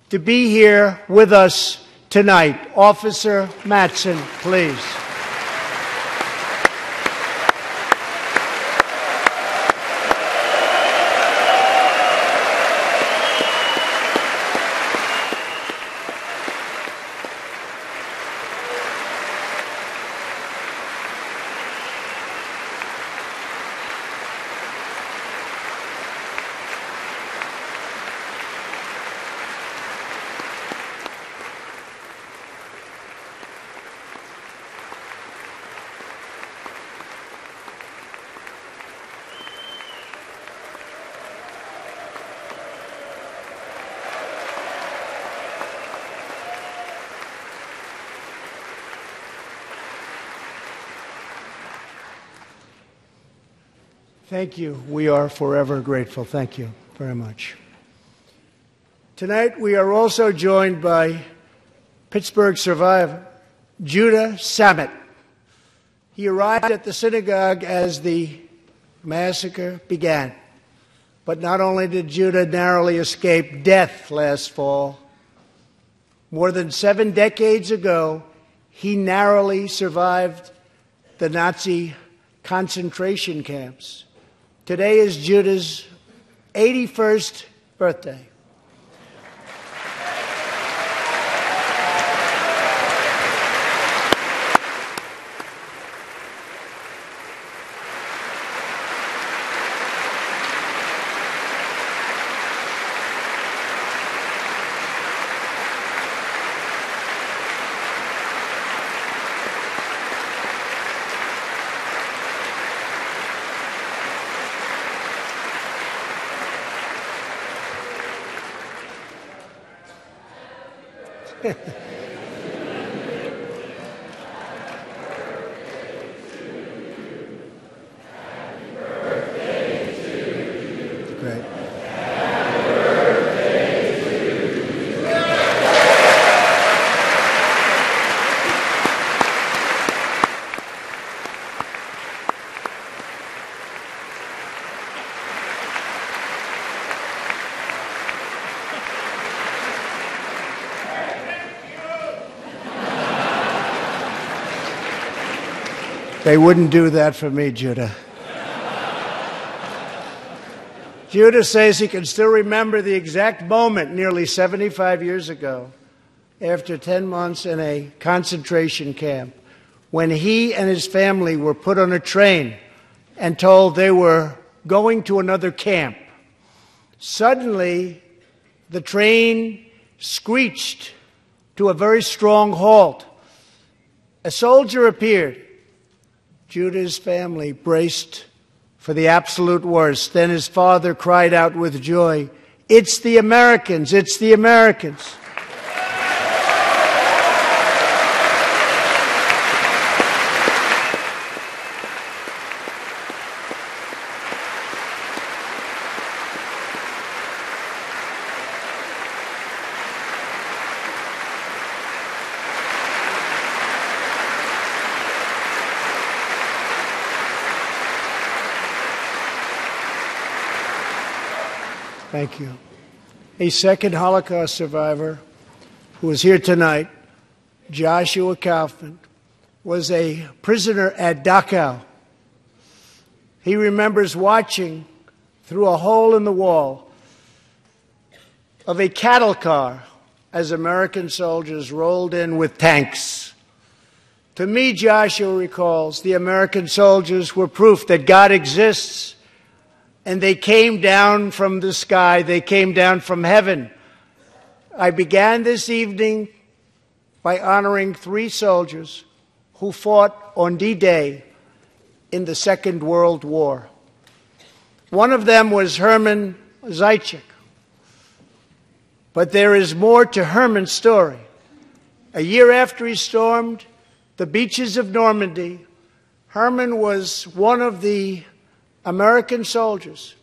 to be here with us tonight. Officer Mattson, please. Thank you. We are forever grateful. Thank you very much. Tonight, we are also joined by Pittsburgh survivor, Judah Samet. He arrived at the synagogue as the massacre began. But not only did Judah narrowly escape death last fall, more than 7 decades ago, he narrowly survived the Nazi concentration camps. Today is Judah's 81st birthday. They wouldn't do that for me, Judah. Judah says he can still remember the exact moment nearly 75 years ago, after 10 months in a concentration camp, when he and his family were put on a train and told they were going to another camp. Suddenly, the train screeched to a very strong halt. A soldier appeared. Judah's family braced for the absolute worst. Then his father cried out with joy, "It's the Americans! It's the Americans!" Thank you. A second Holocaust survivor who is here tonight, Joshua Kaufman, was a prisoner at Dachau. He remembers watching through a hole in the wall of a cattle car as American soldiers rolled in with tanks. To me, Joshua recalls, the American soldiers were proof that God exists. And they came down from the sky. They came down from heaven. I began this evening by honoring 3 soldiers who fought on D-Day in the Second World War. One of them was Herman Zaitchik. But there is more to Herman's story. A year after he stormed the beaches of Normandy, Herman was one of the American soldiers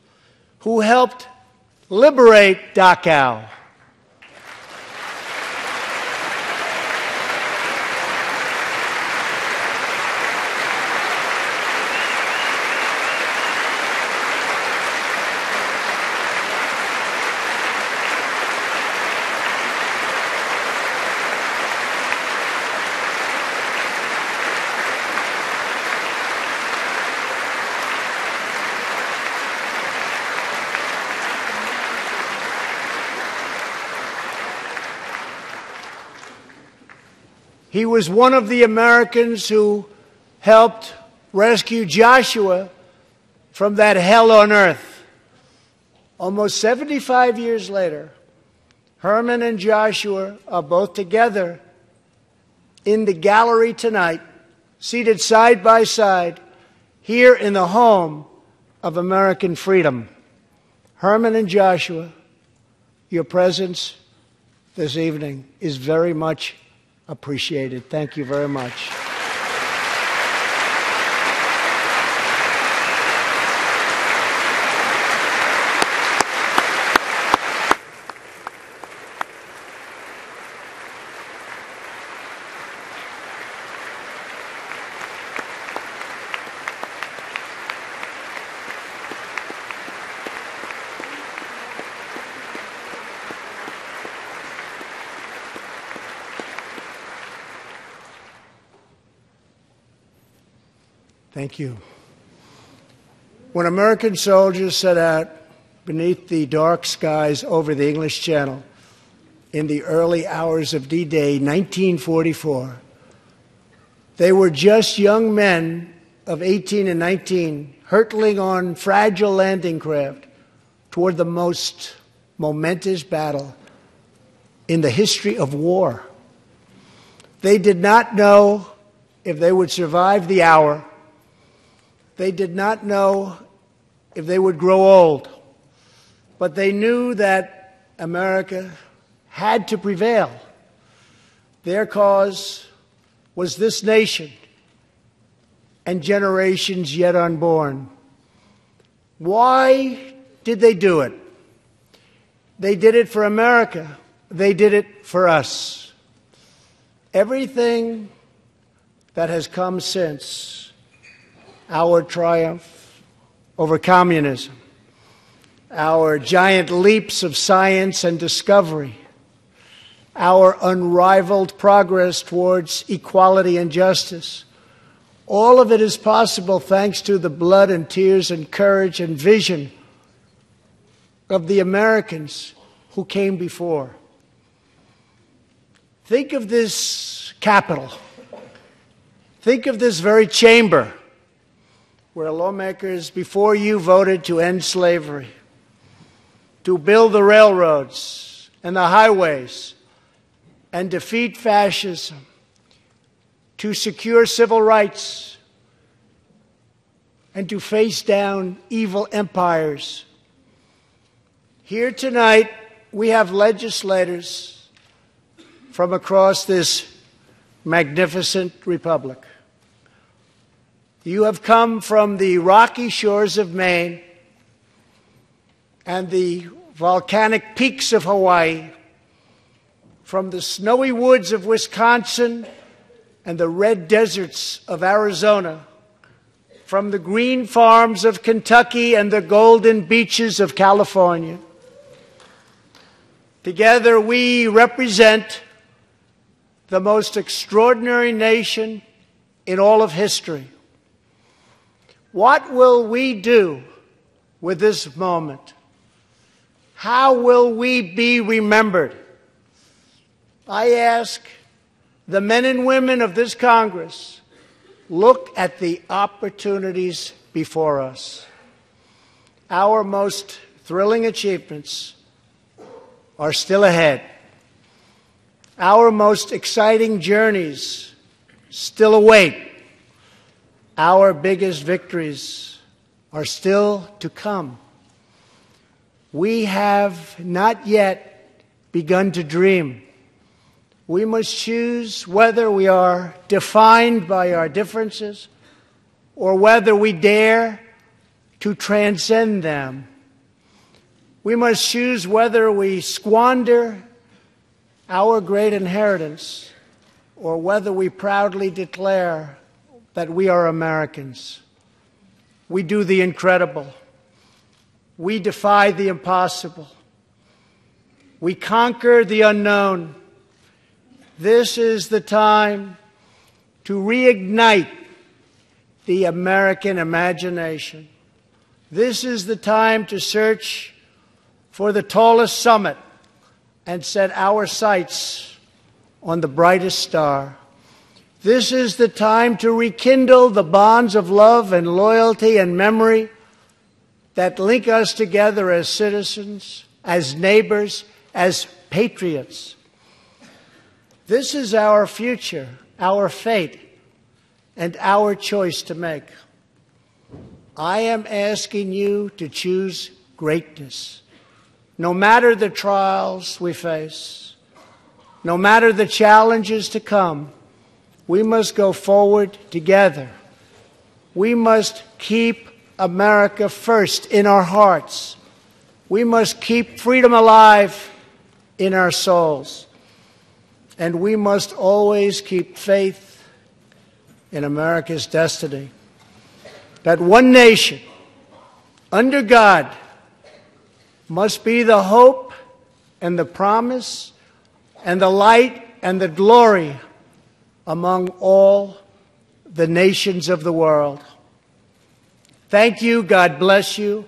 who helped liberate Dachau. He was one of the Americans who helped rescue Joshua from that hell on earth. Almost 75 years later, Herman and Joshua are both together in the gallery tonight, seated side by side, here in the home of American freedom. Herman and Joshua, your presence this evening is very much appreciated. Thank you very much. Thank you. When American soldiers set out beneath the dark skies over the English Channel in the early hours of D-Day 1944, they were just young men of 18 and 19 hurtling on fragile landing craft toward the most momentous battle in the history of war. They did not know if they would survive the hour. They did not know if they would grow old, but they knew that America had to prevail. Their cause was this nation and generations yet unborn. Why did they do it? They did it for America. They did it for us. Everything that has come since our triumph over communism, our giant leaps of science and discovery, our unrivaled progress towards equality and justice, all of it is possible thanks to the blood and tears and courage and vision of the Americans who came before. Think of this Capitol. Think of this very chamber where lawmakers before you voted to end slavery, to build the railroads and the highways and defeat fascism, to secure civil rights and to face down evil empires. Here tonight, we have legislators from across this magnificent republic. You have come from the rocky shores of Maine and the volcanic peaks of Hawaii, from the snowy woods of Wisconsin and the red deserts of Arizona, from the green farms of Kentucky and the golden beaches of California. Together we represent the most extraordinary nation in all of history. What will we do with this moment? How will we be remembered? I ask the men and women of this Congress, look at the opportunities before us. Our most thrilling achievements are still ahead. Our most exciting journeys still await. Our biggest victories are still to come. We have not yet begun to dream. We must choose whether we are defined by our differences or whether we dare to transcend them. We must choose whether we squander our great inheritance or whether we proudly declare that we are Americans. We do the incredible. We defy the impossible. We conquer the unknown. This is the time to reignite the American imagination. This is the time to search for the tallest summit and set our sights on the brightest star. This is the time to rekindle the bonds of love and loyalty and memory that link us together as citizens, as neighbors, as patriots. This is our future, our fate, and our choice to make. I am asking you to choose greatness. No matter the trials we face, no matter the challenges to come, we must go forward together. We must keep America first in our hearts. We must keep freedom alive in our souls. And we must always keep faith in America's destiny. That one nation, under God, must be the hope and the promise and the light and the glory among all the nations of the world. Thank you, God bless you,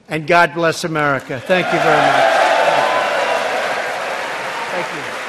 and God bless America. Thank you very much. Thank you.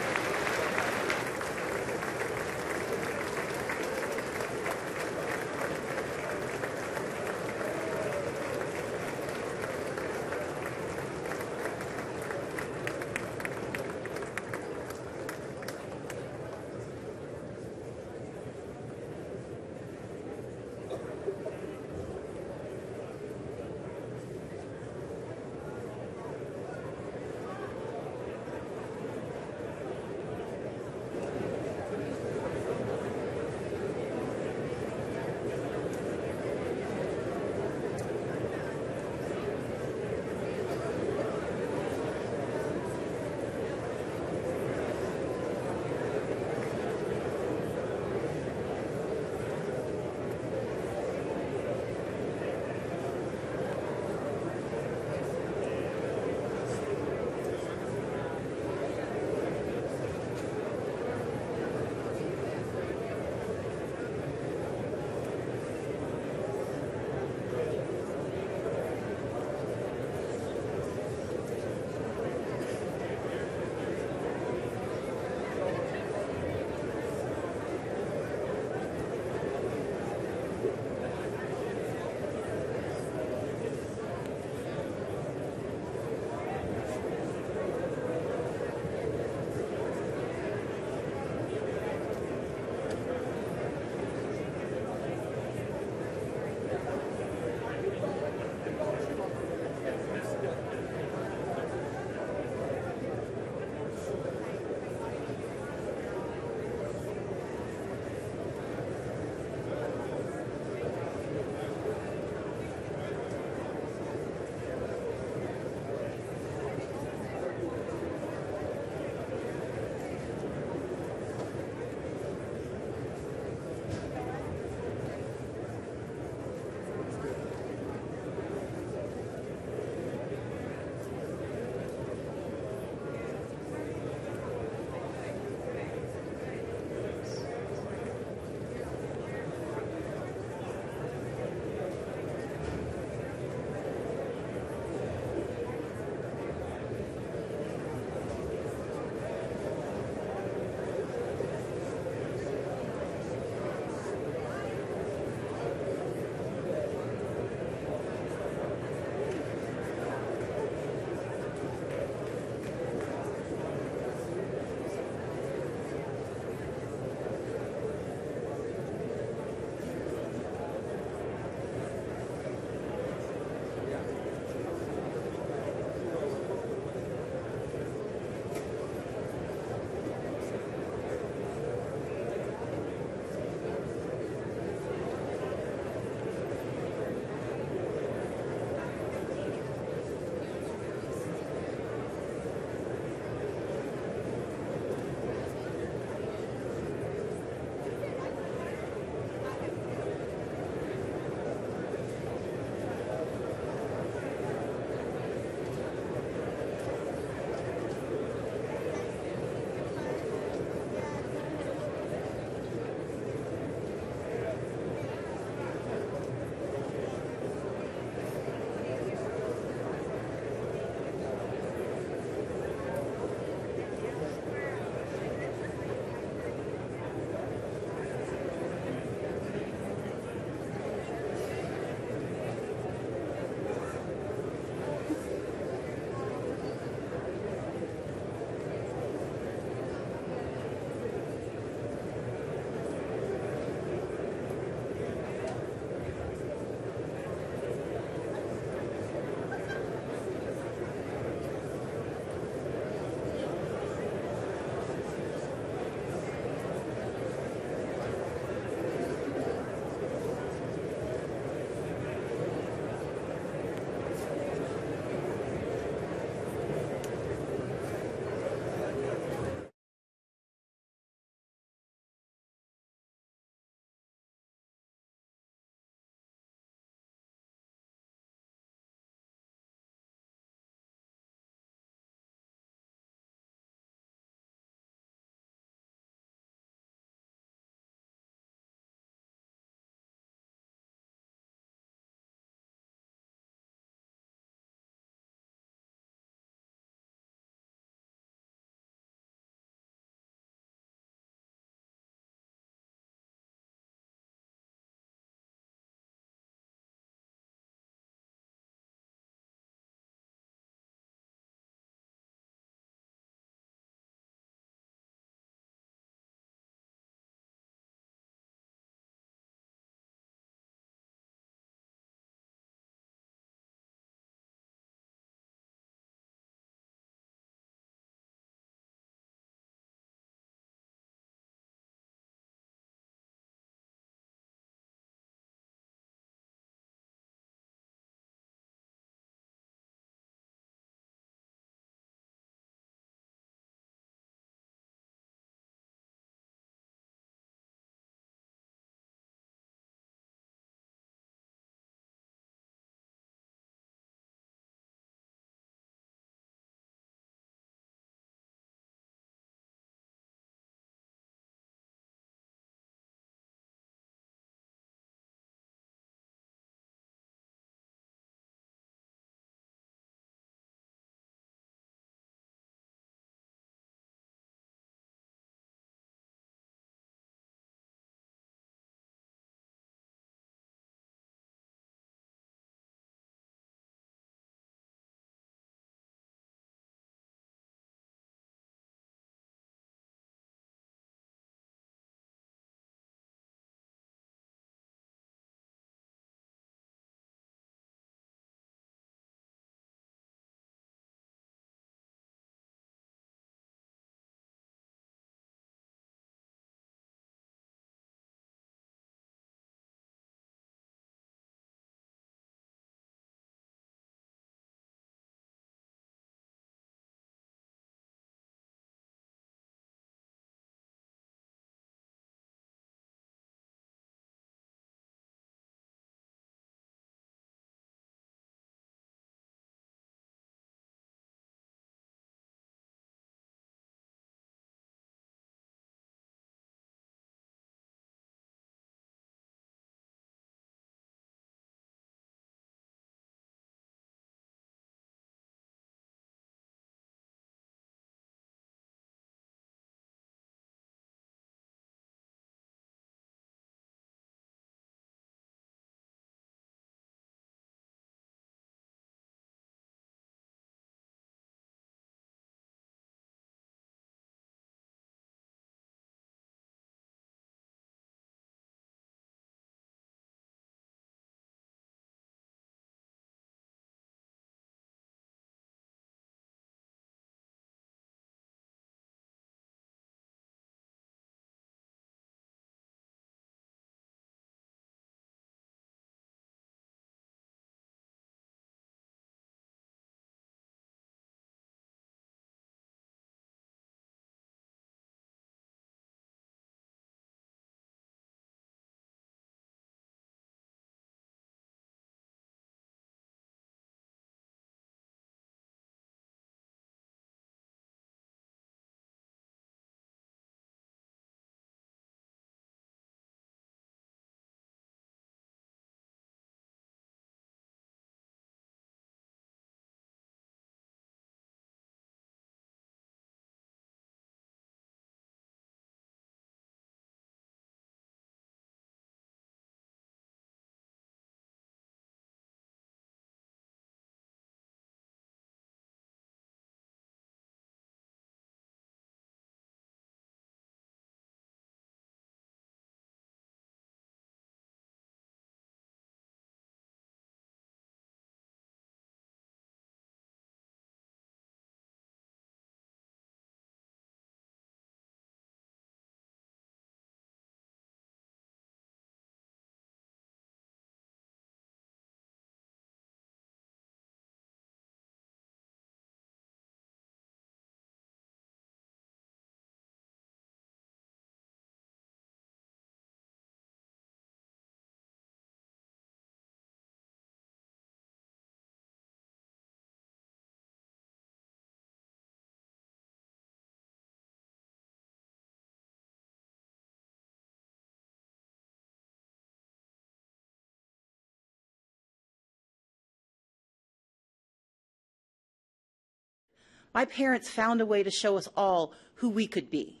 My parents found a way to show us all who we could be.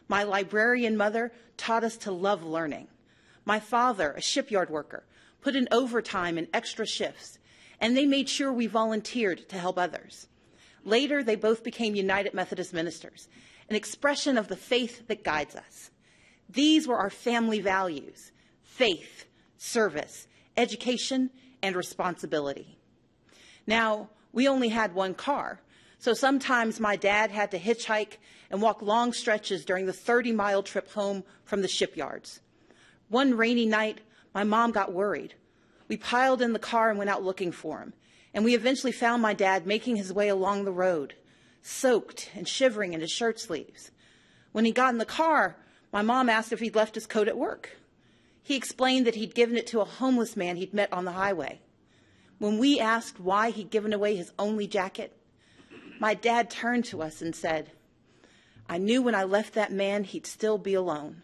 My librarian mother taught us to love learning. My father, a shipyard worker, put in overtime and extra shifts, and they made sure we volunteered to help others. Later, they both became United Methodist ministers, an expression of the faith that guides us. These were our family values: faith, service, education, and responsibility. Now, we only had one car, so sometimes my dad had to hitchhike and walk long stretches during the 30-mile trip home from the shipyards. One rainy night, my mom got worried. We piled in the car and went out looking for him, and we eventually found my dad making his way along the road, soaked and shivering in his shirt sleeves. When he got in the car, my mom asked if he'd left his coat at work. He explained that he'd given it to a homeless man he'd met on the highway. When we asked why he'd given away his only jacket, my dad turned to us and said, "I knew when I left that man he'd still be alone,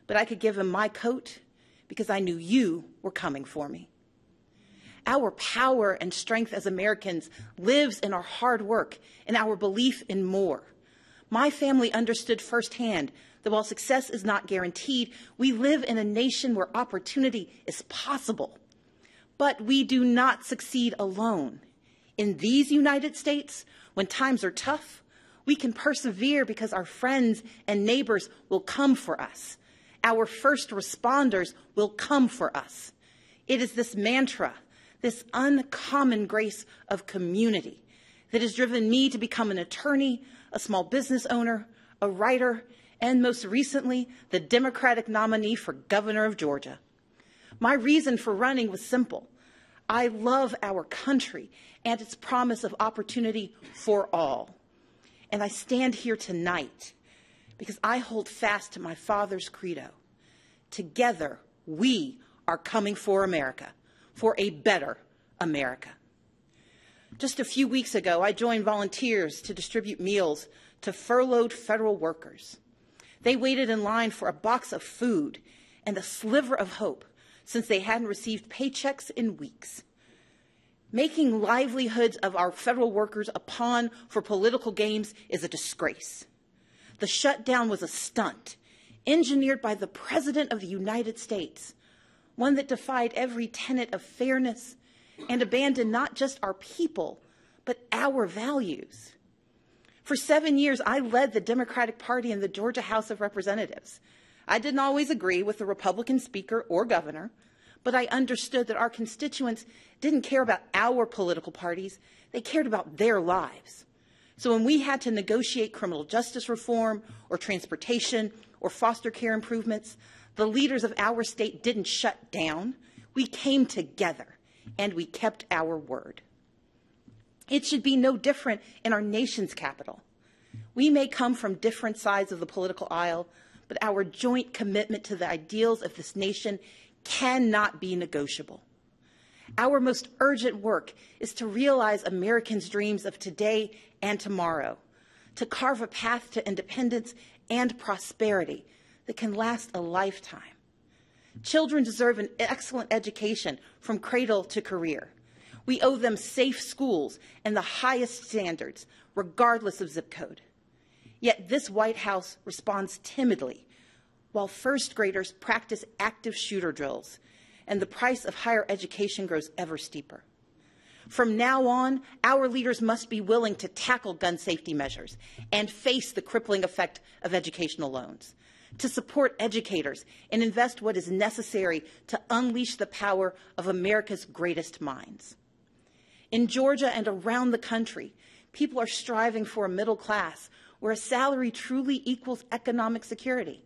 but I could give him my coat because I knew you were coming for me." Our power and strength as Americans lives in our hard work and our belief in more. My family understood firsthand that while success is not guaranteed, we live in a nation where opportunity is possible. But we do not succeed alone. In these United States, when times are tough, we can persevere because our friends and neighbors will come for us. Our first responders will come for us. It is this mantra, this uncommon grace of community, that has driven me to become an attorney, a small business owner, a writer, and most recently, the Democratic nominee for governor of Georgia. My reason for running was simple. I love our country and its promise of opportunity for all. And I stand here tonight because I hold fast to my father's credo. Together, we are coming for America, for a better America. Just a few weeks ago, I joined volunteers to distribute meals to furloughed federal workers. They waited in line for a box of food and a sliver of hope since they hadn't received paychecks in weeks. Making livelihoods of our federal workers a pawn for political games is a disgrace. The shutdown was a stunt engineered by the President of the United States, one that defied every tenet of fairness and abandoned not just our people, but our values. For 7 years, I led the Democratic Party in the Georgia House of Representatives. I didn't always agree with the Republican speaker or governor, but I understood that our constituents didn't care about our political parties. They cared about their lives. So when we had to negotiate criminal justice reform or transportation or foster care improvements, the leaders of our state didn't shut down. We came together and we kept our word. It should be no different in our nation's capital. We may come from different sides of the political aisle, but our joint commitment to the ideals of this nation cannot be negotiable. Our most urgent work is to realize Americans' dreams of today and tomorrow, to carve a path to independence and prosperity that can last a lifetime. Children deserve an excellent education from cradle to career. We owe them safe schools and the highest standards, regardless of zip code. Yet this White House responds timidly, while first graders practice active shooter drills, and the price of higher education grows ever steeper. From now on, our leaders must be willing to tackle gun safety measures and face the crippling effect of educational loans, to support educators and invest what is necessary to unleash the power of America's greatest minds. In Georgia and around the country, people are striving for a middle class where a salary truly equals economic security.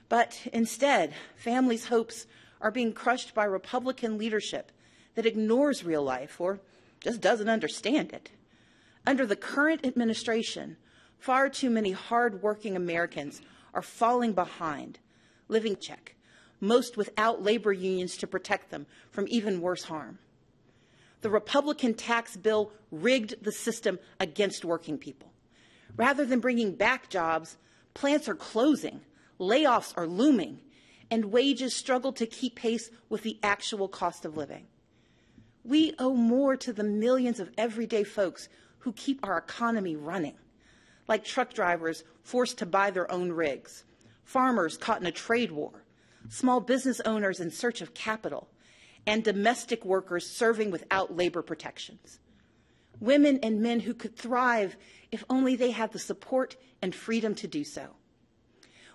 But instead, families' hopes are being crushed by Republican leadership that ignores real life or just doesn't understand it. Under the current administration, far too many hard-working Americans are falling behind, living check, most without labor unions to protect them from even worse harm. The Republican tax bill rigged the system against working people. Rather than bringing back jobs, plants are closing, layoffs are looming, and wages struggle to keep pace with the actual cost of living. We owe more to the millions of everyday folks who keep our economy running, like truck drivers forced to buy their own rigs, farmers caught in a trade war, small business owners in search of capital, and domestic workers serving without labor protections. Women and men who could thrive if only they had the support and freedom to do so.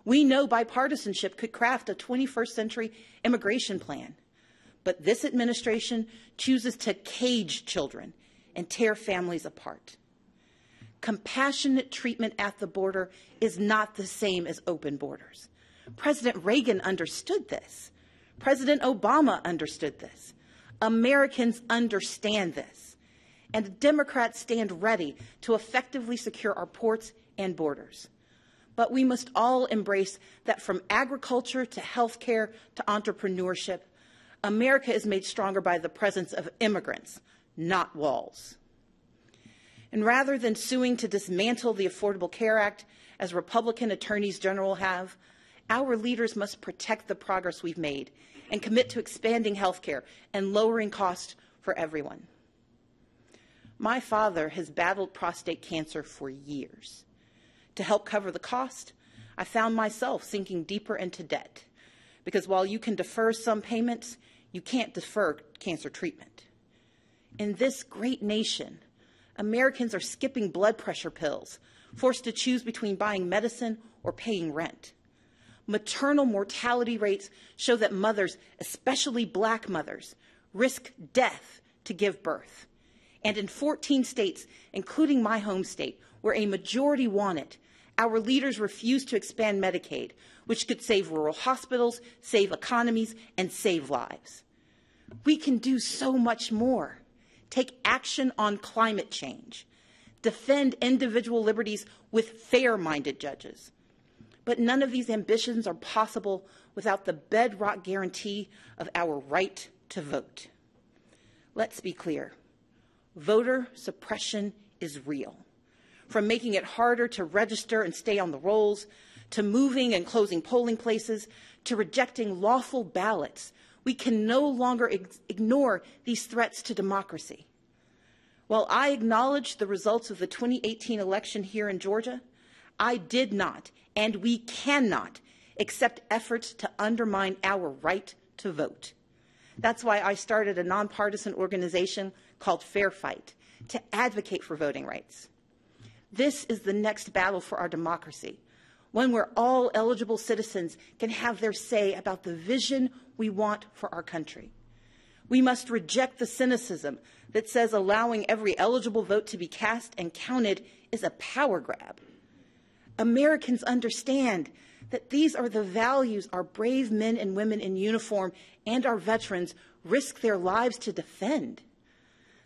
We know bipartisanship could craft a 21st century immigration plan, but this administration chooses to cage children and tear families apart. Compassionate treatment at the border is not the same as open borders. President Reagan understood this. President Obama understood this. Americans understand this. And Democrats stand ready to effectively secure our ports and borders. But we must all embrace that from agriculture to healthcare to entrepreneurship, America is made stronger by the presence of immigrants, not walls. And rather than suing to dismantle the Affordable Care Act, as Republican attorneys general have, our leaders must protect the progress we've made and commit to expanding health care and lowering costs for everyone. My father has battled prostate cancer for years. To help cover the cost, I found myself sinking deeper into debt, because while you can defer some payments, you can't defer cancer treatment. In this great nation, Americans are skipping blood pressure pills, forced to choose between buying medicine or paying rent. Maternal mortality rates show that mothers, especially Black mothers, risk death to give birth. And in 14 states, including my home state, where a majority want it, our leaders refuse to expand Medicaid, which could save rural hospitals, save economies, and save lives. We can do so much more. Take action on climate change. Defend individual liberties with fair-minded judges. But none of these ambitions are possible without the bedrock guarantee of our right to vote. Let's be clear. Voter suppression is real. From making it harder to register and stay on the rolls, to moving and closing polling places, to rejecting lawful ballots, we can no longer ignore these threats to democracy. While I acknowledge the results of the 2018 election here in Georgia, I did not, and we cannot, accept efforts to undermine our right to vote. That's why I started a nonpartisan organization called Fair Fight to advocate for voting rights. This is the next battle for our democracy, one where all eligible citizens can have their say about the vision we want for our country. We must reject the cynicism that says allowing every eligible vote to be cast and counted is a power grab. Americans understand that these are the values our brave men and women in uniform and our veterans risk their lives to defend.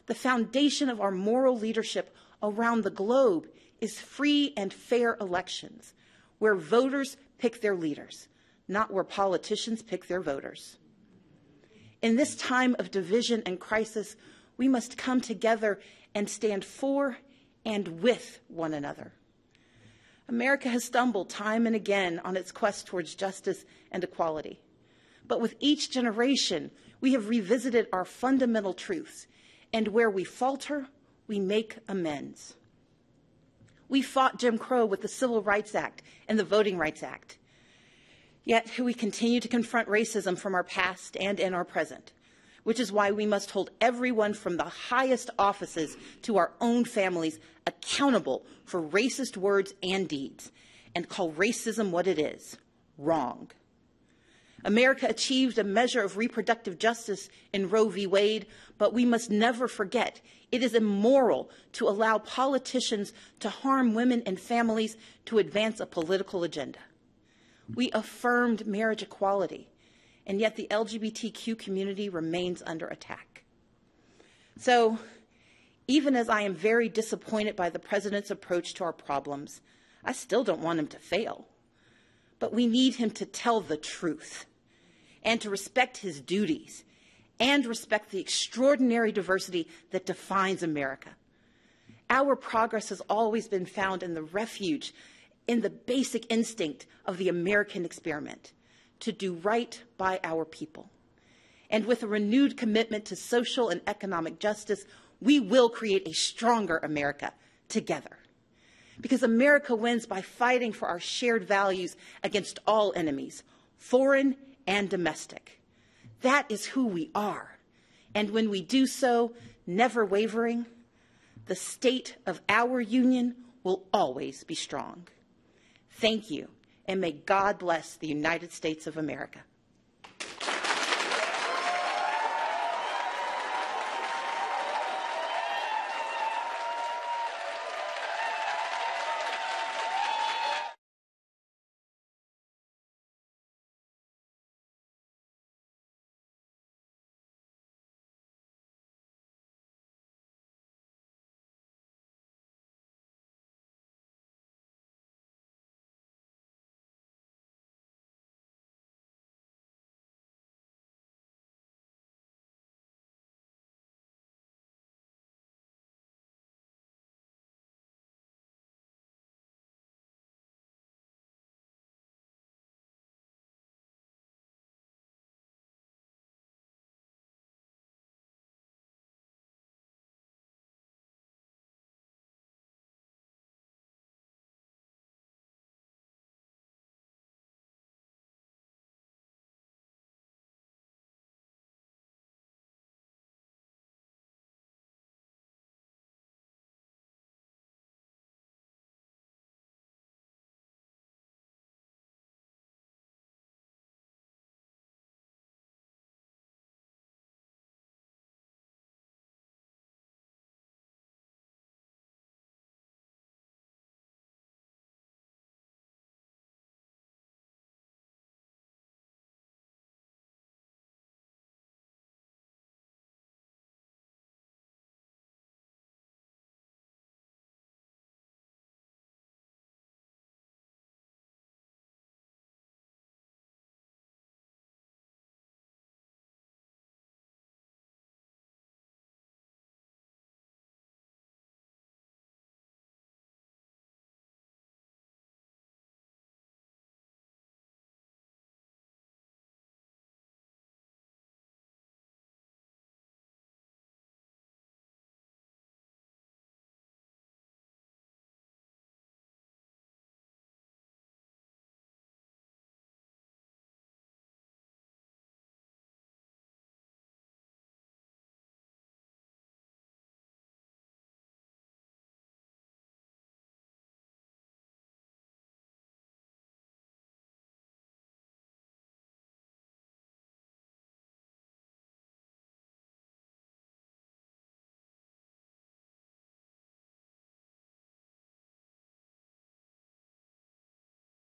The foundation of our moral leadership around the globe is free and fair elections, where voters pick their leaders, not where politicians pick their voters. In this time of division and crisis, we must come together and stand for and with one another. America has stumbled time and again on its quest towards justice and equality. But with each generation, we have revisited our fundamental truths, and where we falter, we make amends. We fought Jim Crow with the Civil Rights Act and the Voting Rights Act. Yet we continue to confront racism from our past and in our present, which is why we must hold everyone from the highest offices to our own families accountable for racist words and deeds, and call racism what it is, wrong. America achieved a measure of reproductive justice in Roe v. Wade, but we must never forget it is immoral to allow politicians to harm women and families to advance a political agenda. We affirmed marriage equality, and yet the LGBTQ community remains under attack. So, even as I am very disappointed by the president's approach to our problems, I still don't want him to fail. But we need him to tell the truth and to respect his duties and respect the extraordinary diversity that defines America. Our progress has always been found in the refuge, in the basic instinct of the American experiment, to do right by our people. And with a renewed commitment to social and economic justice, we will create a stronger America together. Because America wins by fighting for our shared values against all enemies, foreign and domestic. That is who we are. And when we do so, never wavering, the state of our union will always be strong. Thank you, and may God bless the United States of America.